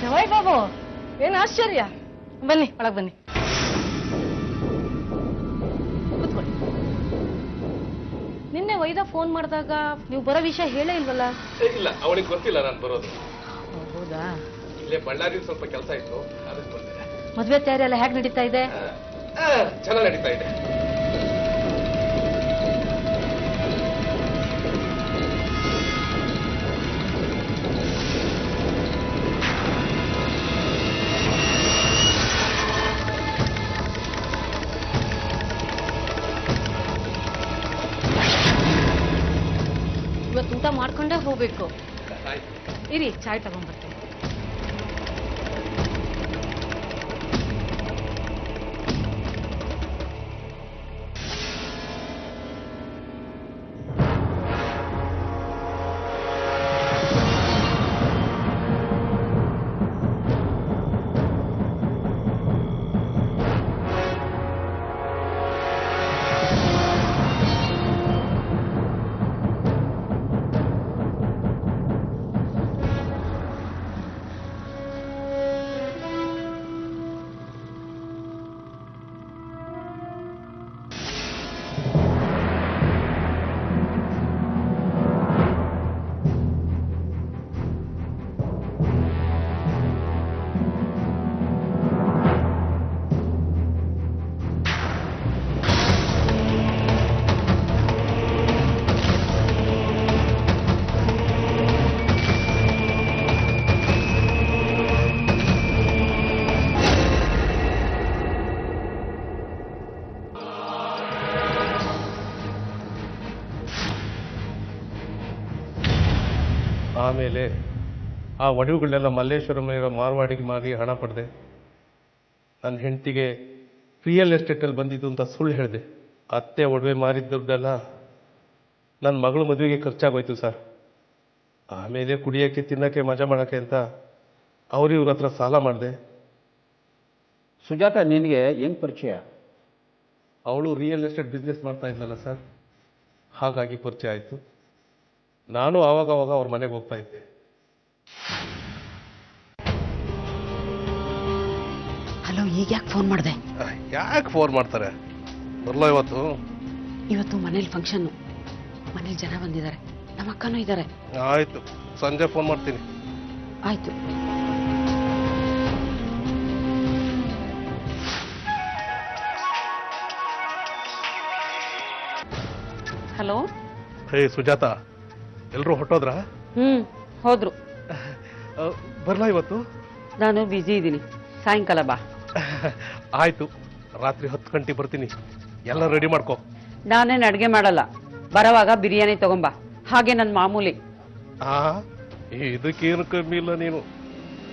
ಜವಾಯ್ ಬಾಬು, ಏನ್ ಆಶ್ಚರ್ಯ. ಬನ್ನಿ ಒಳಗ್ ಬನ್ನಿ, ಕೂತ್ಕೊಳ್ಳಿ. ನಿನ್ನೆ ವೈದ ಫೋನ್ ಮಾಡಿದಾಗ ನೀವು ಬರೋ ವಿಷಯ ಹೇಳೇ ಇಲ್ವಲ್ಲ? ಇಲ್ಲ, ಅವಳಿಗೆ ಗೊತ್ತಿಲ್ಲ ನಾನು ಬರೋದು. ಹೌದಾ? ಇಲ್ಲೇ ಬಳ್ಳಾರಿ ಸ್ವಲ್ಪ ಕೆಲಸ ಇತ್ತು, ಅದಕ್ಕೆ ಬಂದೆ. ಮದ್ವೆ ತಯಾರಿ ಎಲ್ಲ ಹೇಗೆ ನಡೀತಾ ಇದೆ? ಚೆನ್ನಾಗಿ ನಡೀತಾ ಇದೆ. ಇವತ್ತು ಊಟ ಮಾಡ್ಕೊಂಡೇ ಹೋಗ್ಬೇಕು. ಇರಿ, ಚಾಯ್ ತಗೊಂಡ್ಬರ್ತೀನಿ. ಆಮೇಲೆ ಆ ಒಡವುಗಳನ್ನೆಲ್ಲ ಮಲ್ಲೇಶ್ವರಂ ಮಾರ್ವಾಡಿಗೆ ಮಾರಿ ಹಣ ಪಡೆದೆ. ನನ್ನ ಹೆಂಡತಿಗೆ ರಿಯಲ್ ಎಸ್ಟೇಟಲ್ಲಿ ಬಂದಿದ್ದು ಅಂತ ಸುಳ್ಳು ಹೇಳಿದೆ. ಅತ್ತೆ ಒಡವೆ ಮಾರಿದ ದುಡ್ಡೆಲ್ಲ ನನ್ನ ಮಗಳು ಮದುವೆಗೆ ಖರ್ಚಾಗೋಯ್ತು ಸರ್. ಆಮೇಲೆ ಕುಡಿಯೋಕ್ಕೆ ತಿನ್ನೋಕ್ಕೆ ಮಜಾ ಮಾಡೋಕ್ಕೆ ಅಂತ ಇವ್ರ ಹತ್ರ ಸಾಲ ಮಾಡಿದೆ. ಸುಜಾತ ನಿನಗೆ ಹೆಂಗೆ ಪರಿಚಯ? ಅವಳು ರಿಯಲ್ ಎಸ್ಟೇಟ್ ಬಿಸ್ನೆಸ್ ಮಾಡ್ತಾ ಇದ್ಲಲ್ಲ ಸರ್, ಹಾಗಾಗಿ ಪರಿಚಯ ಆಯಿತು. ನಾನು ಆವಾಗವಾಗ ಅವ್ರ ಮನೆಗೆ ಹೋಗ್ತಾ ಇದ್ದೆ. ಹಲೋ, ಈಗ ಯಾಕೆ ಫೋನ್ ಮಾಡಿದೆ? ಯಾಕೆ ಫೋನ್ ಮಾಡ್ತಾರೆ? ಬರಲ್ಲ ಇವತ್ತು? ಇವತ್ತು ಮನೇಲಿ ಫಂಕ್ಷನ್ನು, ಮನೇಲಿ ಜನ ಬಂದಿದ್ದಾರೆ, ನಮ್ಮ ಅಕ್ಕನೂ ಇದ್ದಾರೆ. ಆಯಿತು, ಸಂಜೆ ಫೋನ್ ಮಾಡ್ತೀನಿ. ಆಯ್ತು. ಹಲೋ. ಹೇ ಸುಜಾತ, ಎಲ್ಲರೂ ಹೊಟ್ಟೋದ್ರಾ? ಹೋದ್ರು. ಬರಲ್ಲ ಇವತ್ತು? ನಾನು ಬ್ಯುಸಿ ಇದ್ದೀನಿ, ಸಾಯಂಕಾಲ ಬಾ. ಆಯ್ತು, ರಾತ್ರಿ 10 ಗಂಟೆಗೆ ಬರ್ತೀನಿ. ಎಲ್ಲ ರೆಡಿ ಮಾಡ್ಕೋ. ನಾನೇನು ಅಡುಗೆ ಮಾಡಲ್ಲ, ಬರೋವಾಗ ಬಿರಿಯಾನಿ ತಗೊಂಬಾ, ಹಾಗೆ ನನ್ನ ಮಾಮೂಲಿ. ಇದಕ್ಕೇನು ಕಮ್ಮಿ ಇಲ್ಲ. ನೀನು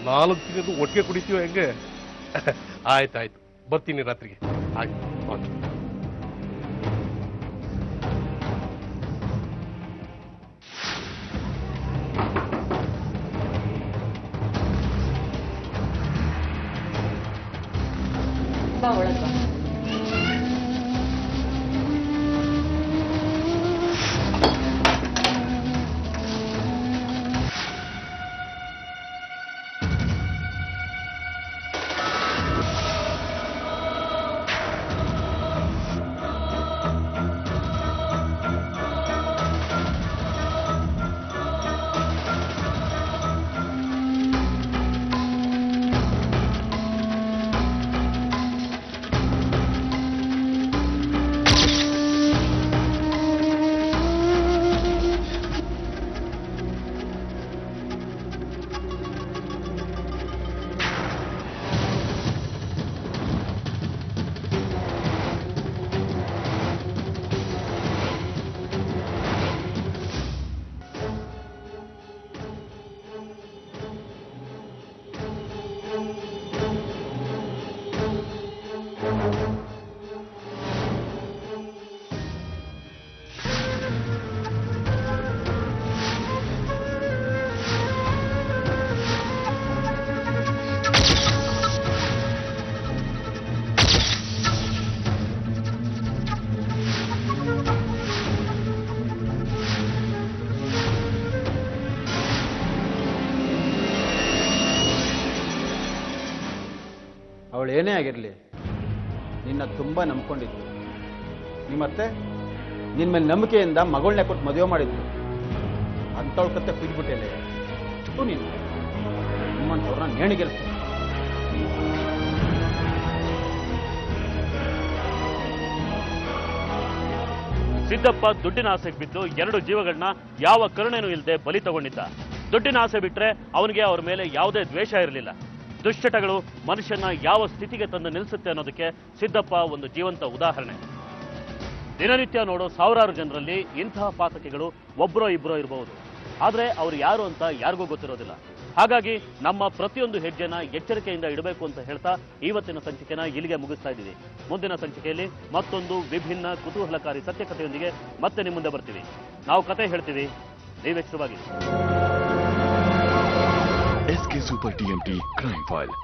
4 ದಿನದ್ದು ಒಟ್ಟಿಗೆ ಕುಡಿತೀವ ಹೆಂಗೆ? ಆಯ್ತಾಯ್ತು, ಬರ್ತೀನಿ ರಾತ್ರಿಗೆ. ಆಯ್ತು, ಓಕೆ. ಬಾ ಒಳಗೆ ಬಾ. ಅವಳು ಏನೇ ಆಗಿರಲಿ ನಿನ್ನ ತುಂಬ ನಂಬ್ಕೊಂಡಿದ್ದು. ನಿಮ್ಮತ್ತೆ ನಿನ್ನ ಮೇಲೆ ನಂಬಿಕೆಯಿಂದ ಮಗಳನ್ನೇ ಕೊಟ್ಟು ಮದುವೆ ಮಾಡಿದ್ರು. ಅಂಥವಳ ಕತ್ತೆ ಕುಯ್ದ್ಬಿಟ್ಟೆಲೆ ನೀನು ನಿಮ್ಮಂಥವ್ರನ್ನ ನೇಣಿಗೆಲ್ಸ್ತೀನಿ. ಸಿದ್ದಪ್ಪ ದುಡ್ಡಿನ ಆಸೆಗೆ ಬಿದ್ದು 2 ಜೀವಗಳನ್ನ ಯಾವ ಕರುಣೆನೂ ಇಲ್ಲದೆ ಬಲಿ ತಗೊಂಡಿದ್ದ. ದುಡ್ಡಿನ ಆಸೆ ಬಿಟ್ರೆ ಅವನಿಗೆ ಅವ್ರ ಮೇಲೆ ಯಾವುದೇ ದ್ವೇಷ ಇರಲಿಲ್ಲ. ದುಶ್ಚಟಗಳು ಮನುಷ್ಯನ ಯಾವ ಸ್ಥಿತಿಗೆ ತಂದು ನಿಲ್ಲಿಸುತ್ತೆ ಅನ್ನೋದಕ್ಕೆ ಸಿದ್ದಪ್ಪ ಒಂದು ಜೀವಂತ ಉದಾಹರಣೆ. ದಿನನಿತ್ಯ ನೋಡೋ ಸಾವಿರಾರು ಜನರಲ್ಲಿ ಇಂತಹ ಪಾತಕಿಗಳು ಒಬ್ಬರೋ ಇಬ್ಬರೋ ಇರಬಹುದು, ಆದರೆ ಅವರು ಯಾರು ಅಂತ ಯಾರಿಗೂ ಗೊತ್ತಿರೋದಿಲ್ಲ. ಹಾಗಾಗಿ ನಮ್ಮ ಪ್ರತಿಯೊಂದು ಹೆಜ್ಜೆನ ಎಚ್ಚರಿಕೆಯಿಂದ ಇಡಬೇಕು ಅಂತ ಹೇಳ್ತಾ ಇವತ್ತಿನ ಸಂಚಿಕೆನ ಇಲ್ಲಿಗೆ ಮುಗಿಸ್ತಾ ಇದ್ದೀವಿ. ಮುಂದಿನ ಸಂಚಿಕೆಯಲ್ಲಿ ಮತ್ತೊಂದು ವಿಭಿನ್ನ ಕುತೂಹಲಕಾರಿ ಸತ್ಯಕಥೆಯೊಂದಿಗೆ ಮತ್ತೆ ನಿಮ್ಮ ಮುಂದೆ ಬರ್ತೀವಿ. ನಾವು ಕತೆ ಹೇಳ್ತೀವಿ, ನೀವೆಚ್ಚರವಾಗಿ. SK Super TMT Crime File.